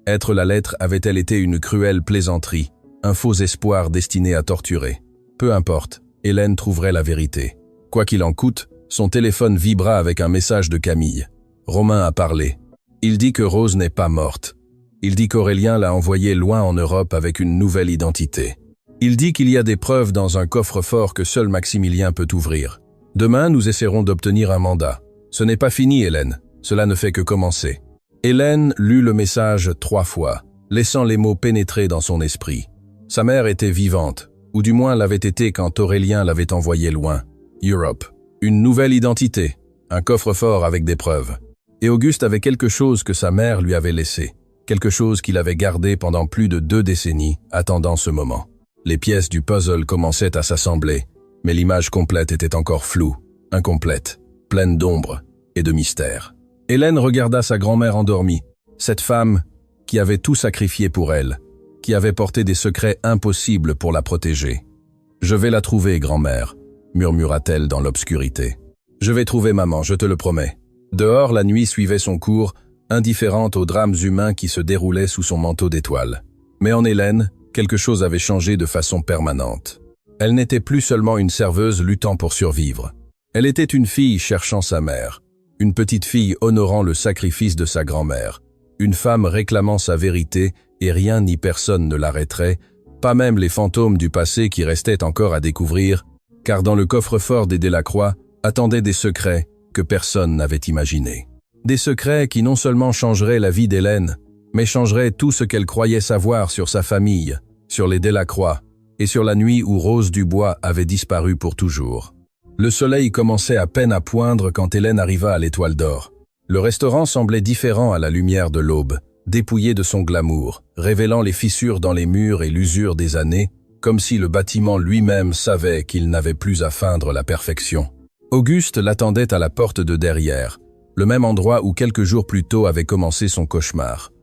être la lettre avait-elle été une cruelle plaisanterie, un faux espoir destiné à torturer. Peu importe, Hélène trouverait la vérité. Quoi qu'il en coûte, son téléphone vibra avec un message de Camille. Romain a parlé. Il dit que Rose n'est pas morte. Il dit qu'Aurélien l'a envoyée loin en Europe avec une nouvelle identité. Il dit qu'il y a des preuves dans un coffre-fort que seul Maximilien peut ouvrir. Demain, nous essaierons d'obtenir un mandat. Ce n'est pas fini, Hélène. Cela ne fait que commencer. Hélène lut le message 3 fois, laissant les mots pénétrer dans son esprit. Sa mère était vivante, ou du moins l'avait été quand Aurélien l'avait envoyée loin. Europe. Une nouvelle identité. Un coffre-fort avec des preuves. Et Auguste avait quelque chose que sa mère lui avait laissé. Quelque chose qu'il avait gardé pendant plus de 2 décennies, attendant ce moment. Les pièces du puzzle commençaient à s'assembler, mais l'image complète était encore floue, incomplète, pleine d'ombre et de mystère. Hélène regarda sa grand-mère endormie, cette femme qui avait tout sacrifié pour elle, qui avait porté des secrets impossibles pour la protéger. « Je vais la trouver, grand-mère », murmura-t-elle dans l'obscurité. « Je vais trouver maman, je te le promets. » Dehors, la nuit suivait son cours, indifférente aux drames humains qui se déroulaient sous son manteau d'étoiles. Mais en Hélène, quelque chose avait changé de façon permanente. Elle n'était plus seulement une serveuse luttant pour survivre. Elle était une fille cherchant sa mère, une petite fille honorant le sacrifice de sa grand-mère, une femme réclamant sa vérité et rien ni personne ne l'arrêterait, pas même les fantômes du passé qui restaient encore à découvrir, car dans le coffre-fort des Delacroix attendaient des secrets que personne n'avait imaginés. Des secrets qui non seulement changeraient la vie d'Hélène, mais changeraient tout ce qu'elle croyait savoir sur sa famille, sur les Delacroix, et sur la nuit où Rose Dubois avait disparu pour toujours. Le soleil commençait à peine à poindre quand Hélène arriva à l'Étoile d'Or. Le restaurant semblait différent à la lumière de l'aube, dépouillé de son glamour, révélant les fissures dans les murs et l'usure des années, comme si le bâtiment lui-même savait qu'il n'avait plus à feindre la perfection. Auguste l'attendait à la porte de derrière, le même endroit où quelques jours plus tôt avait commencé son cauchemar.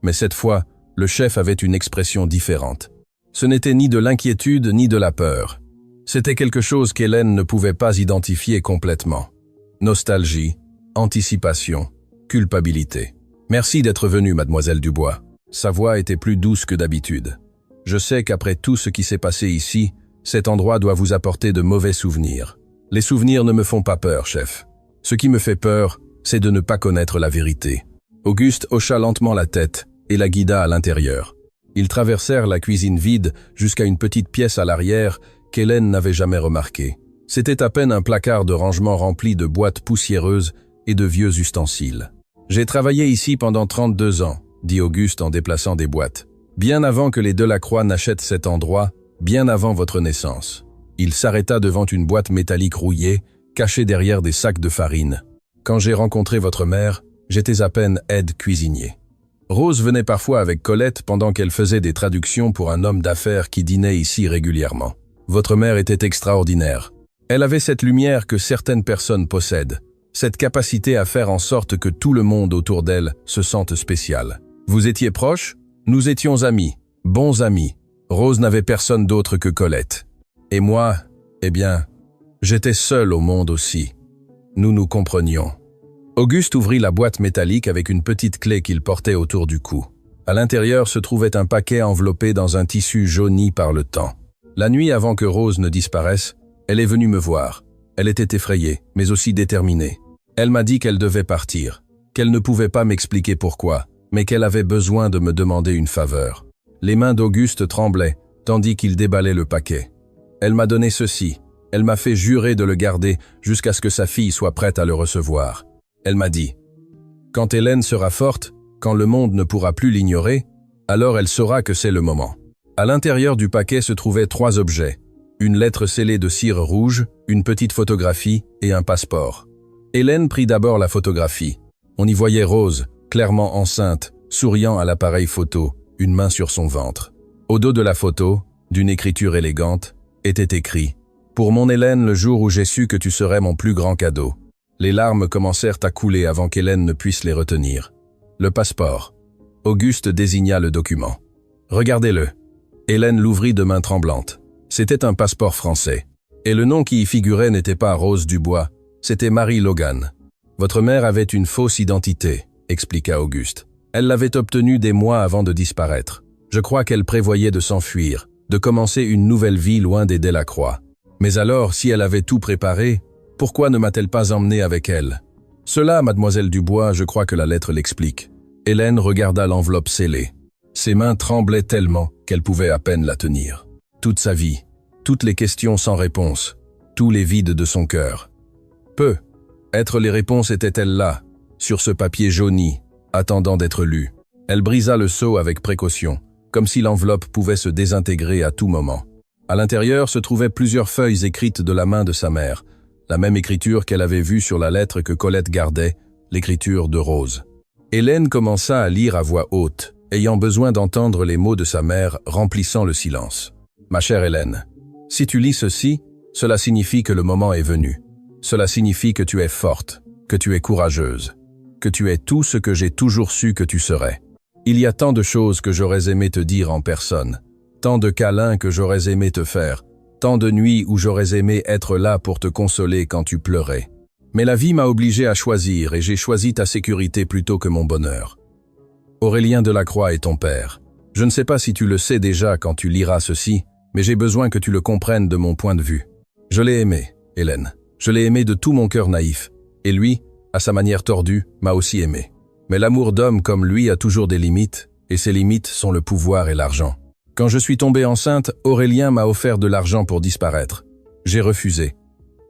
Mais cette fois, le chef avait une expression différente. Ce n'était ni de l'inquiétude ni de la peur. C'était quelque chose qu'Hélène ne pouvait pas identifier complètement. Nostalgie, anticipation, culpabilité. « Merci d'être venue, mademoiselle Dubois. » Sa voix était plus douce que d'habitude. « Je sais qu'après tout ce qui s'est passé ici, Cet endroit doit vous apporter de mauvais souvenirs. Les souvenirs ne me font pas peur, chef. Ce qui me fait peur, c'est de ne pas connaître la vérité. Auguste hocha lentement la tête et la guida à l'intérieur. Ils traversèrent la cuisine vide jusqu'à une petite pièce à l'arrière qu'Hélène n'avait jamais remarquée. C'était à peine un placard de rangement rempli de boîtes poussiéreuses et de vieux ustensiles. « J'ai travaillé ici pendant 32 ans, dit Auguste en déplaçant des boîtes. Bien avant que les Delacroix n'achètent cet endroit, bien avant votre naissance. » Il s'arrêta devant une boîte métallique rouillée, cachée derrière des sacs de farine. « Quand j'ai rencontré votre mère, j'étais à peine aide-cuisinier. Rose venait parfois avec Colette pendant qu'elle faisait des traductions pour un homme d'affaires qui dînait ici régulièrement. Votre mère était extraordinaire. Elle avait cette lumière que certaines personnes possèdent, cette capacité à faire en sorte que tout le monde autour d'elle se sente spécial. Vous étiez proches? Nous étions amis, bons amis. Rose n'avait personne d'autre que Colette. Et moi, eh bien, j'étais seul au monde aussi. Nous nous comprenions. » Auguste ouvrit la boîte métallique avec une petite clé qu'il portait autour du cou. À l'intérieur se trouvait un paquet enveloppé dans un tissu jauni par le temps. La nuit avant que Rose ne disparaisse, elle est venue me voir. Elle était effrayée, mais aussi déterminée. Elle m'a dit qu'elle devait partir, qu'elle ne pouvait pas m'expliquer pourquoi, mais qu'elle avait besoin de me demander une faveur. Les mains d'Auguste tremblaient, tandis qu'il déballait le paquet. Elle m'a donné ceci. Elle m'a fait jurer de le garder jusqu'à ce que sa fille soit prête à le recevoir. Elle m'a dit, « Quand Hélène sera forte, quand le monde ne pourra plus l'ignorer, alors elle saura que c'est le moment. » À l'intérieur du paquet se trouvaient 3 objets. Une lettre scellée de cire rouge, une petite photographie et un passeport. Hélène prit d'abord la photographie. On y voyait Rose, clairement enceinte, souriant à l'appareil photo, une main sur son ventre. Au dos de la photo, d'une écriture élégante, était écrit « Pour mon Hélène, le jour où j'ai su que tu serais mon plus grand cadeau. » Les larmes commencèrent à couler avant qu'Hélène ne puisse les retenir. Le passeport. Auguste désigna le document. « Regardez-le. » Hélène l'ouvrit de main tremblante. C'était un passeport français. Et le nom qui y figurait n'était pas Rose Dubois, c'était Marie Logan. « Votre mère avait une fausse identité, » expliqua Auguste. Elle l'avait obtenue des mois avant de disparaître. Je crois qu'elle prévoyait de s'enfuir, de commencer une nouvelle vie loin des Delacroix. Mais alors, si elle avait tout préparé, pourquoi ne m'a-t-elle pas emmené avec elle? Cela, mademoiselle Dubois, je crois que la lettre l'explique. Hélène regarda l'enveloppe scellée. Ses mains tremblaient tellement qu'elle pouvait à peine la tenir. Toute sa vie, toutes les questions sans réponse, tous les vides de son cœur. Peu. Être les réponses étaient-elles là, sur ce papier jauni, attendant d'être lu. Elle brisa le sceau avec précaution, comme si l'enveloppe pouvait se désintégrer à tout moment. À l'intérieur se trouvaient plusieurs feuilles écrites de la main de sa mère, la même écriture qu'elle avait vue sur la lettre que Colette gardait, l'écriture de Rose. Hélène commença à lire à voix haute, ayant besoin d'entendre les mots de sa mère remplissant le silence. « Ma chère Hélène, si tu lis ceci, cela signifie que le moment est venu. Cela signifie que tu es forte, que tu es courageuse, que tu es tout ce que j'ai toujours su que tu serais. Il y a tant de choses que j'aurais aimé te dire en personne, tant de câlins que j'aurais aimé te faire, tant de nuits où j'aurais aimé être là pour te consoler quand tu pleurais. Mais la vie m'a obligé à choisir et j'ai choisi ta sécurité plutôt que mon bonheur. Aurélien Delacroix est ton père. Je ne sais pas si tu le sais déjà quand tu liras ceci, mais j'ai besoin que tu le comprennes de mon point de vue. Je l'ai aimé, Hélène. Je l'ai aimé de tout mon cœur naïf. Et lui, à sa manière tordue, m'a aussi aimé. Mais l'amour d'homme comme lui a toujours des limites, et ces limites sont le pouvoir et l'argent. Quand je suis tombée enceinte, Aurélien m'a offert de l'argent pour disparaître. J'ai refusé.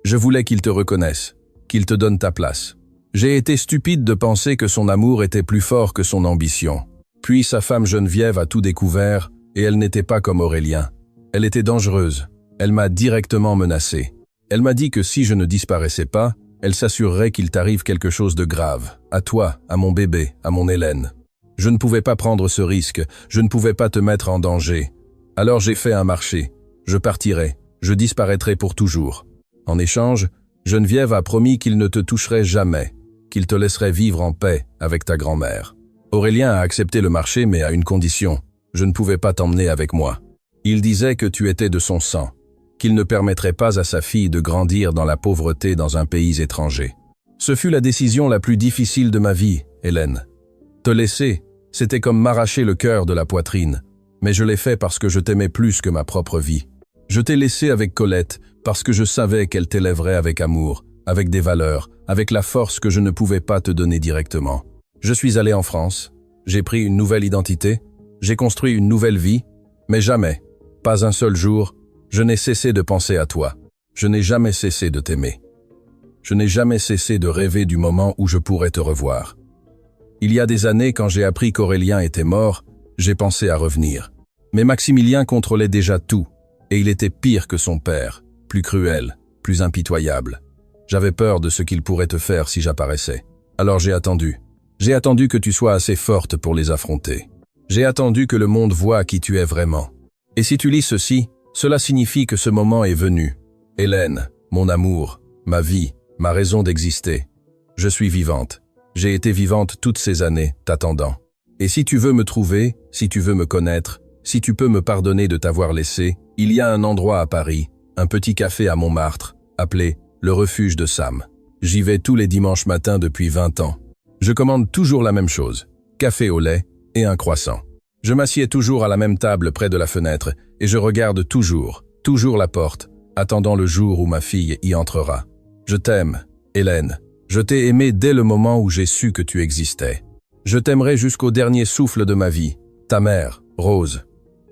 Je voulais qu'il te reconnaisse, qu'il te donne ta place. J'ai été stupide de penser que son amour était plus fort que son ambition. Puis sa femme Geneviève a tout découvert, et elle n'était pas comme Aurélien. Elle était dangereuse. Elle m'a directement menacé. Elle m'a dit que si je ne disparaissais pas, elle s'assurerait qu'il t'arrive quelque chose de grave, à toi, à mon bébé, à mon Hélène. Je ne pouvais pas prendre ce risque, je ne pouvais pas te mettre en danger. Alors j'ai fait un marché. Je partirai, je disparaîtrai pour toujours. En échange, Geneviève a promis qu'il ne te toucherait jamais, qu'il te laisserait vivre en paix avec ta grand-mère. Aurélien a accepté le marché mais à une condition, je ne pouvais pas t'emmener avec moi. Il disait que tu étais de son sang, qu'il ne permettrait pas à sa fille de grandir dans la pauvreté dans un pays étranger. Ce fut la décision la plus difficile de ma vie, Hélène. Te laisser, c'était comme m'arracher le cœur de la poitrine, mais je l'ai fait parce que je t'aimais plus que ma propre vie. Je t'ai laissé avec Colette parce que je savais qu'elle t'élèverait avec amour, avec des valeurs, avec la force que je ne pouvais pas te donner directement. Je suis allé en France, j'ai pris une nouvelle identité, j'ai construit une nouvelle vie, mais jamais, pas un seul jour, je n'ai cessé de penser à toi. Je n'ai jamais cessé de t'aimer. Je n'ai jamais cessé de rêver du moment où je pourrais te revoir. Il y a des années, quand j'ai appris qu'Aurélien était mort, j'ai pensé à revenir. Mais Maximilien contrôlait déjà tout, et il était pire que son père, plus cruel, plus impitoyable. J'avais peur de ce qu'il pourrait te faire si j'apparaissais. Alors j'ai attendu. J'ai attendu que tu sois assez forte pour les affronter. J'ai attendu que le monde voie qui tu es vraiment. Et si tu lis ceci, cela signifie que ce moment est venu. Hélène, mon amour, ma vie, ma raison d'exister. Je suis vivante. J'ai été vivante toutes ces années, t'attendant. Et si tu veux me trouver, si tu veux me connaître, si tu peux me pardonner de t'avoir laissé, il y a un endroit à Paris, un petit café à Montmartre, appelé le refuge de Sam. J'y vais tous les dimanches matins depuis 20 ans. Je commande toujours la même chose, café au lait et un croissant. Je m'assieds toujours à la même table près de la fenêtre et je regarde toujours la porte, attendant le jour où ma fille y entrera. Je t'aime, Hélène. Je t'ai aimé dès le moment où j'ai su que tu existais. Je t'aimerai jusqu'au dernier souffle de ma vie. Ta mère, Rose.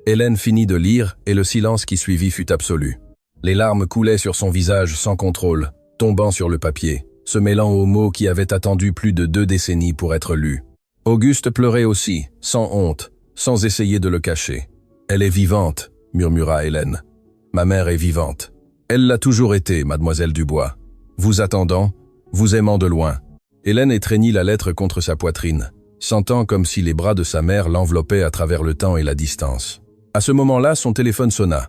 Hélène finit de lire et le silence qui suivit fut absolu. Les larmes coulaient sur son visage sans contrôle, tombant sur le papier, se mêlant aux mots qui avaient attendu plus de 2 décennies pour être lus. Auguste pleurait aussi, sans honte, sans essayer de le cacher. « Elle est vivante », murmura Hélène. « Ma mère est vivante. Elle l'a toujours été, mademoiselle Dubois. Vous attendant, vous aimant de loin. » Hélène étreignit la lettre contre sa poitrine, sentant comme si les bras de sa mère l'enveloppaient à travers le temps et la distance. À ce moment-là, son téléphone sonna.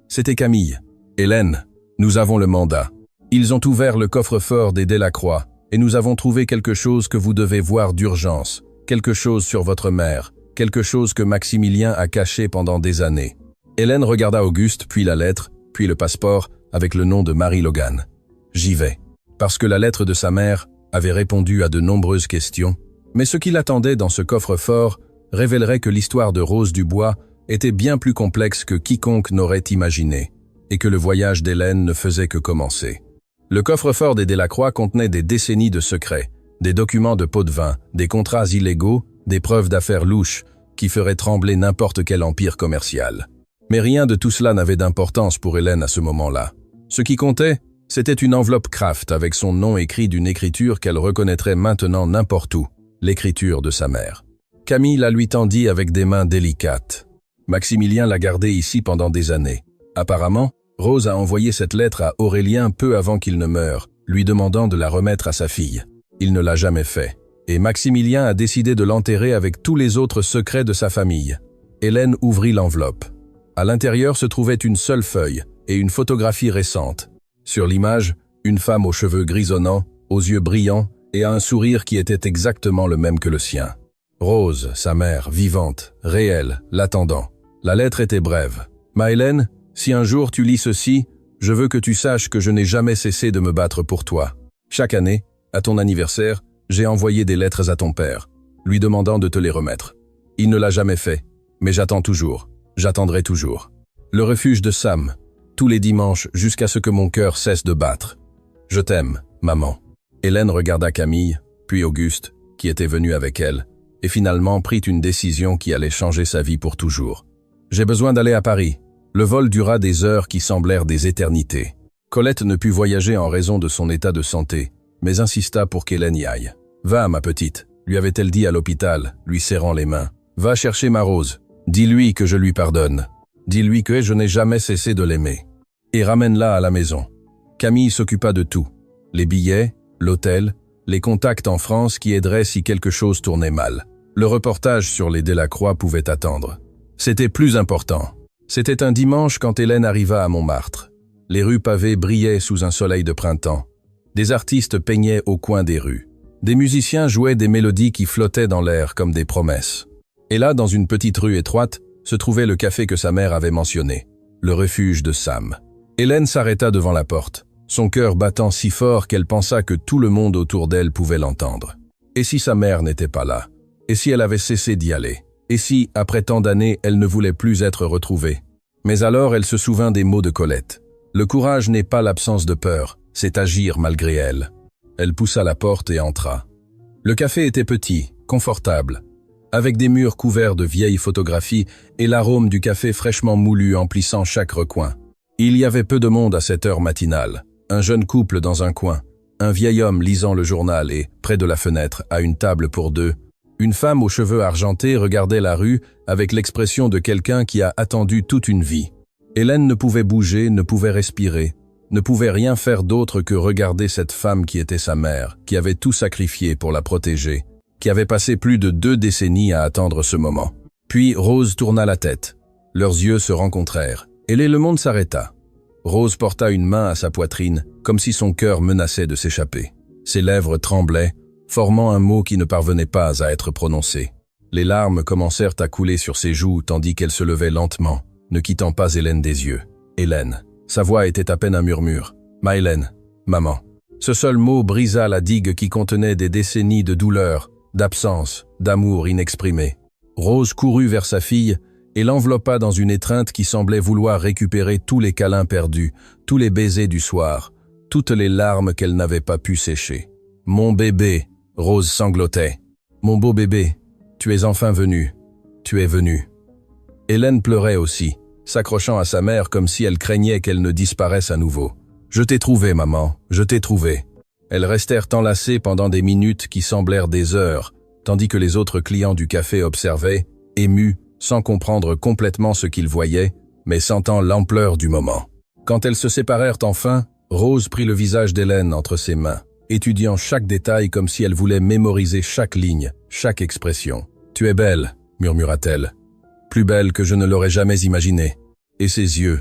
C'était Camille. « Hélène, nous avons le mandat. Ils ont ouvert le coffre-fort des Delacroix et nous avons trouvé quelque chose que vous devez voir d'urgence, quelque chose sur votre mère, quelque chose que Maximilien a caché pendant des années. » Hélène regarda Auguste, puis la lettre, puis le passeport, avec le nom de Marie Logan. « J'y vais. » Parce que la lettre de sa mère avait répondu à de nombreuses questions, mais ce qui l'attendait dans ce coffre-fort révélerait que l'histoire de Rose Dubois était bien plus complexe que quiconque n'aurait imaginé, et que le voyage d'Hélène ne faisait que commencer. Le coffre-fort des Delacroix contenait des décennies de secrets, des documents de pots de vin, des contrats illégaux, des preuves d'affaires louches qui feraient trembler n'importe quel empire commercial. Mais rien de tout cela n'avait d'importance pour Hélène à ce moment-là. Ce qui comptait, c'était une enveloppe Kraft avec son nom écrit d'une écriture qu'elle reconnaîtrait maintenant n'importe où, l'écriture de sa mère. Camille la lui tendit avec des mains délicates. Maximilien l'a gardée ici pendant des années. Apparemment, Rose a envoyé cette lettre à Aurélien peu avant qu'il ne meure, lui demandant de la remettre à sa fille. Il ne l'a jamais fait. Et Maximilien a décidé de l'enterrer avec tous les autres secrets de sa famille. Hélène ouvrit l'enveloppe. À l'intérieur se trouvait une seule feuille et une photographie récente. Sur l'image, une femme aux cheveux grisonnants, aux yeux brillants et à un sourire qui était exactement le même que le sien. Rose, sa mère, vivante, réelle, l'attendant. La lettre était brève. « Ma Hélène, si un jour tu lis ceci, je veux que tu saches que je n'ai jamais cessé de me battre pour toi. Chaque année, à ton anniversaire, j'ai envoyé des lettres à ton père, lui demandant de te les remettre. Il ne l'a jamais fait, mais j'attends toujours, j'attendrai toujours. Le refuge de Sam, tous les dimanches jusqu'à ce que mon cœur cesse de battre. Je t'aime, maman. » Hélène regarda Camille, puis Auguste, qui était venu avec elle, et finalement prit une décision qui allait changer sa vie pour toujours. « J'ai besoin d'aller à Paris. » Le vol dura des heures qui semblèrent des éternités. Colette ne put voyager en raison de son état de santé, mais insista pour qu'Hélène y aille. « Va, ma petite, » lui avait-elle dit à l'hôpital, lui serrant les mains. « Va chercher ma Rose. Dis-lui que je lui pardonne. Dis-lui que je n'ai jamais cessé de l'aimer. Et ramène-la à la maison. » Camille s'occupa de tout. Les billets, l'hôtel, les contacts en France qui aideraient si quelque chose tournait mal. Le reportage sur les Delacroix pouvait attendre. C'était plus important. C'était un dimanche quand Hélène arriva à Montmartre. Les rues pavées brillaient sous un soleil de printemps. Des artistes peignaient au coin des rues. Des musiciens jouaient des mélodies qui flottaient dans l'air comme des promesses. Et là, dans une petite rue étroite, se trouvait le café que sa mère avait mentionné, le refuge de Sam. Hélène s'arrêta devant la porte, son cœur battant si fort qu'elle pensa que tout le monde autour d'elle pouvait l'entendre. Et si sa mère n'était pas là? Et si elle avait cessé d'y aller? Et si, après tant d'années, elle ne voulait plus être retrouvée? Mais alors elle se souvint des mots de Colette. Le courage n'est pas l'absence de peur, c'est agir malgré elle. Elle poussa la porte et entra. Le café était petit, confortable, avec des murs couverts de vieilles photographies et l'arôme du café fraîchement moulu emplissant chaque recoin. Il y avait peu de monde à cette heure matinale. Un jeune couple dans un coin, un vieil homme lisant le journal et, près de la fenêtre, à une table pour deux, une femme aux cheveux argentés regardait la rue avec l'expression de quelqu'un qui a attendu toute une vie. Hélène ne pouvait bouger, ne pouvait respirer, ne pouvait rien faire d'autre que regarder cette femme qui était sa mère, qui avait tout sacrifié pour la protéger, qui avait passé plus de 2 décennies à attendre ce moment. Puis Rose tourna la tête. Leurs yeux se rencontrèrent, et le monde s'arrêta. Rose porta une main à sa poitrine, comme si son cœur menaçait de s'échapper. Ses lèvres tremblaient, formant un mot qui ne parvenait pas à être prononcé. Les larmes commencèrent à couler sur ses joues tandis qu'elle se levait lentement, ne quittant pas Hélène des yeux. Hélène. Sa voix était à peine un murmure. « Ma Hélène, maman ». Ce seul mot brisa la digue qui contenait des décennies de douleur, d'absence, d'amour inexprimé. Rose courut vers sa fille et l'enveloppa dans une étreinte qui semblait vouloir récupérer tous les câlins perdus, tous les baisers du soir, toutes les larmes qu'elle n'avait pas pu sécher. « Mon bébé !» Rose sanglotait. « Mon beau bébé, tu es enfin venu. Tu es venu. » Hélène pleurait aussi, s'accrochant à sa mère comme si elle craignait qu'elle ne disparaisse à nouveau. « Je t'ai trouvé, maman, je t'ai trouvé. » Elles restèrent enlacées pendant des minutes qui semblèrent des heures, tandis que les autres clients du café observaient, émus, sans comprendre complètement ce qu'ils voyaient, mais sentant l'ampleur du moment. Quand elles se séparèrent enfin, Rose prit le visage d'Hélène entre ses mains, étudiant chaque détail comme si elle voulait mémoriser chaque ligne, chaque expression. « Tu es belle », murmura-t-elle. « Plus belle que je ne l'aurais jamais imaginé. Et ses yeux.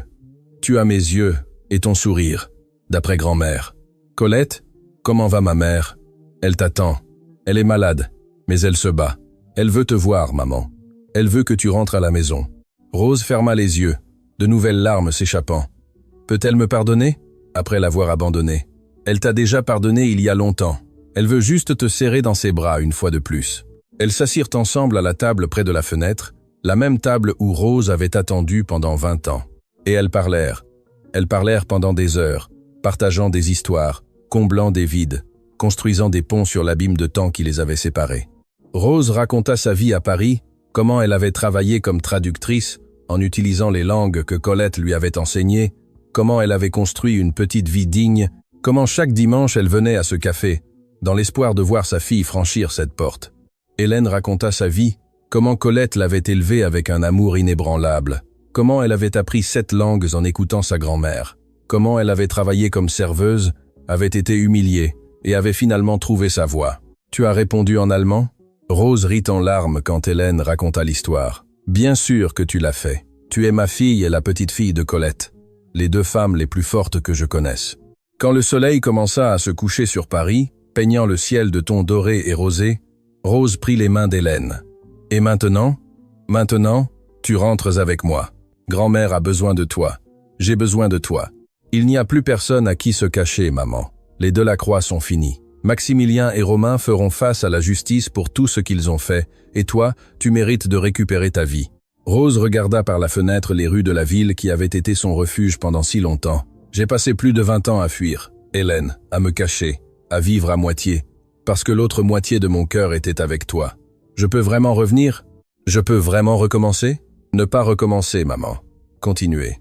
Tu as mes yeux et ton sourire, d'après grand-mère. Colette, comment va ma mère? Elle t'attend. Elle est malade, mais elle se bat. Elle veut te voir, maman. Elle veut que tu rentres à la maison. » Rose ferma les yeux, de nouvelles larmes s'échappant. « Peut-elle me pardonner? Après l'avoir abandonnée. Elle t'a déjà pardonné il y a longtemps. Elle veut juste te serrer dans ses bras une fois de plus. » Elles s'assirent ensemble à la table près de la fenêtre, la même table où Rose avait attendu pendant 20 ans. Et elles parlèrent. Elles parlèrent pendant des heures, partageant des histoires, comblant des vides, construisant des ponts sur l'abîme de temps qui les avait séparés. Rose raconta sa vie à Paris, comment elle avait travaillé comme traductrice en utilisant les langues que Colette lui avait enseignées, comment elle avait construit une petite vie digne, comment chaque dimanche elle venait à ce café, dans l'espoir de voir sa fille franchir cette porte. Hélène raconta sa vie, comment Colette l'avait élevée avec un amour inébranlable, comment elle avait appris 7 langues en écoutant sa grand-mère, comment elle avait travaillé comme serveuse, avait été humiliée et avait finalement trouvé sa voie. « Tu as répondu en allemand ?» Rose rit en larmes quand Hélène raconta l'histoire. « Bien sûr que tu l'as fait. Tu es ma fille et la petite fille de Colette, les 2 femmes les plus fortes que je connaisse. » Quand le soleil commença à se coucher sur Paris, peignant le ciel de tons dorés et rosés, Rose prit les mains d'Hélène. « Et maintenant, tu rentres avec moi. Grand-mère a besoin de toi. J'ai besoin de toi. Il n'y a plus personne à qui se cacher, maman. Les Delacroix sont finis. Maximilien et Romain feront face à la justice pour tout ce qu'ils ont fait, et toi, tu mérites de récupérer ta vie. » Rose regarda par la fenêtre les rues de la ville qui avaient été son refuge pendant si longtemps. « J'ai passé plus de 20 ans à fuir, Hélène, à me cacher, à vivre à moitié, parce que l'autre moitié de mon cœur était avec toi. Je peux vraiment revenir? Je peux vraiment recommencer? Ne pas recommencer, maman. Continuez.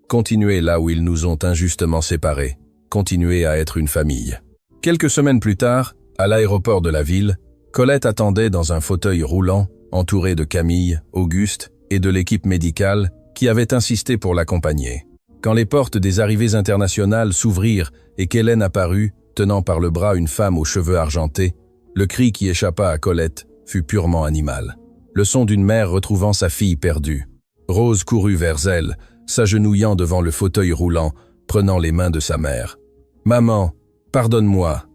Continuez là où ils nous ont injustement séparés. Continuez à être une famille. » Quelques semaines plus tard, à l'aéroport de la ville, Colette attendait dans un fauteuil roulant, entourée de Camille, Auguste et de l'équipe médicale qui avait insisté pour l'accompagner. Quand les portes des arrivées internationales s'ouvrirent et qu'Hélène apparut, tenant par le bras une femme aux cheveux argentés, le cri qui échappa à Colette fut purement animal. Le son d'une mère retrouvant sa fille perdue. Rose courut vers elle, s'agenouillant devant le fauteuil roulant, prenant les mains de sa mère. « Maman, pardonne-moi.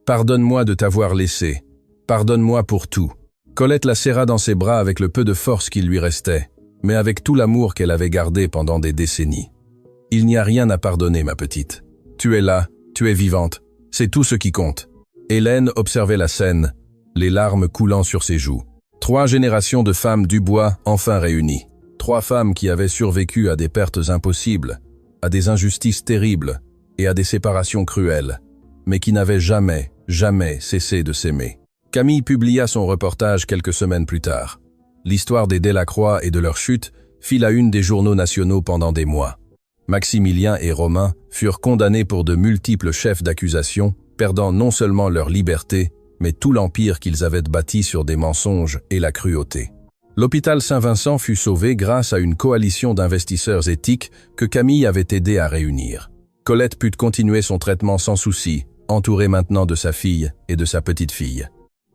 Pardonne-moi de t'avoir laissé. Pardonne-moi pour tout. » Colette la serra dans ses bras avec le peu de force qui lui restait, mais avec tout l'amour qu'elle avait gardé pendant des décennies. « Il n'y a rien à pardonner, ma petite. Tu es là, tu es vivante. C'est tout ce qui compte. » Hélène observait la scène, les larmes coulant sur ses joues. 3 générations de femmes Dubois enfin réunies. 3 femmes qui avaient survécu à des pertes impossibles, à des injustices terribles et à des séparations cruelles, mais qui n'avaient jamais, jamais cessé de s'aimer. Camille publia son reportage quelques semaines plus tard. L'histoire des Delacroix et de leur chute fit la une des journaux nationaux pendant des mois. Maximilien et Romain furent condamnés pour de multiples chefs d'accusation, perdant non seulement leur liberté, mais tout l'empire qu'ils avaient bâti sur des mensonges et la cruauté. L'hôpital Saint-Vincent fut sauvé grâce à une coalition d'investisseurs éthiques que Camille avait aidé à réunir. Colette put continuer son traitement sans souci, entourée maintenant de sa fille et de sa petite-fille.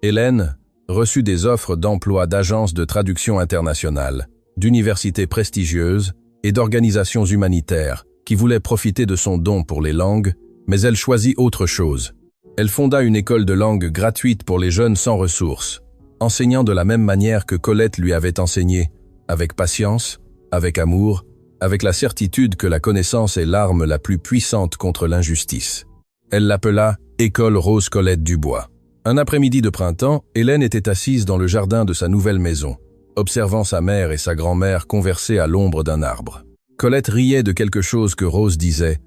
Hélène reçut des offres d'emploi d'agences de traduction internationale, d'universités prestigieuses et d'organisations humanitaires qui voulaient profiter de son don pour les langues, mais elle choisit autre chose. Elle fonda une école de langue gratuite pour les jeunes sans ressources, enseignant de la même manière que Colette lui avait enseigné, avec patience, avec amour, avec la certitude que la connaissance est l'arme la plus puissante contre l'injustice. Elle l'appela « École Rose Colette Dubois ». Un après-midi de printemps, Hélène était assise dans le jardin de sa nouvelle maison, observant sa mère et sa grand-mère converser à l'ombre d'un arbre. Colette riait de quelque chose que Rose disait,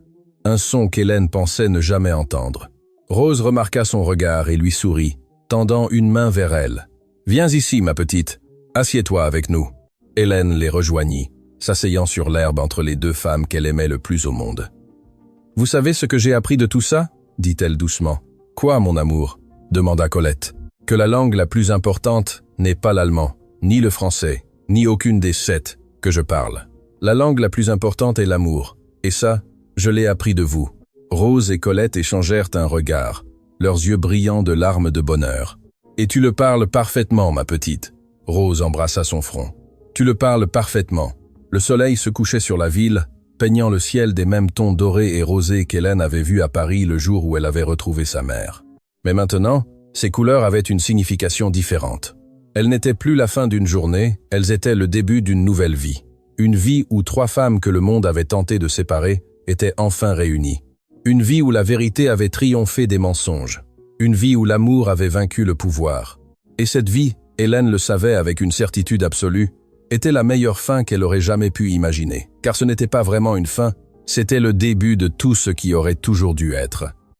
un son qu'Hélène pensait ne jamais entendre. Rose remarqua son regard et lui sourit, tendant une main vers elle. « Viens ici, ma petite. Assieds-toi avec nous. » Hélène les rejoignit, s'asseyant sur l'herbe entre les 2 femmes qu'elle aimait le plus au monde. « Vous savez ce que j'ai appris de tout ça ?» dit-elle doucement. « Quoi, mon amour ?» demanda Colette. « Que la langue la plus importante n'est pas l'allemand, ni le français, ni aucune des 7 que je parle. La langue la plus importante est l'amour, et ça, je l'ai appris de vous. » Rose et Colette échangèrent un regard, leurs yeux brillants de larmes de bonheur. « Et tu le parles parfaitement, ma petite. » Rose embrassa son front. « Tu le parles parfaitement. » Le soleil se couchait sur la ville, peignant le ciel des mêmes tons dorés et rosés qu'Hélène avait vus à Paris le jour où elle avait retrouvé sa mère. Mais maintenant, ces couleurs avaient une signification différente. Elles n'étaient plus la fin d'une journée, elles étaient le début d'une nouvelle vie. Une vie où 3 femmes que le monde avait tenté de séparer étaient enfin réunies. Une vie où la vérité avait triomphé des mensonges. Une vie où l'amour avait vaincu le pouvoir. Et cette vie, Hélène le savait avec une certitude absolue, était la meilleure fin qu'elle aurait jamais pu imaginer. Car ce n'était pas vraiment une fin, c'était le début de tout ce qui aurait toujours dû être.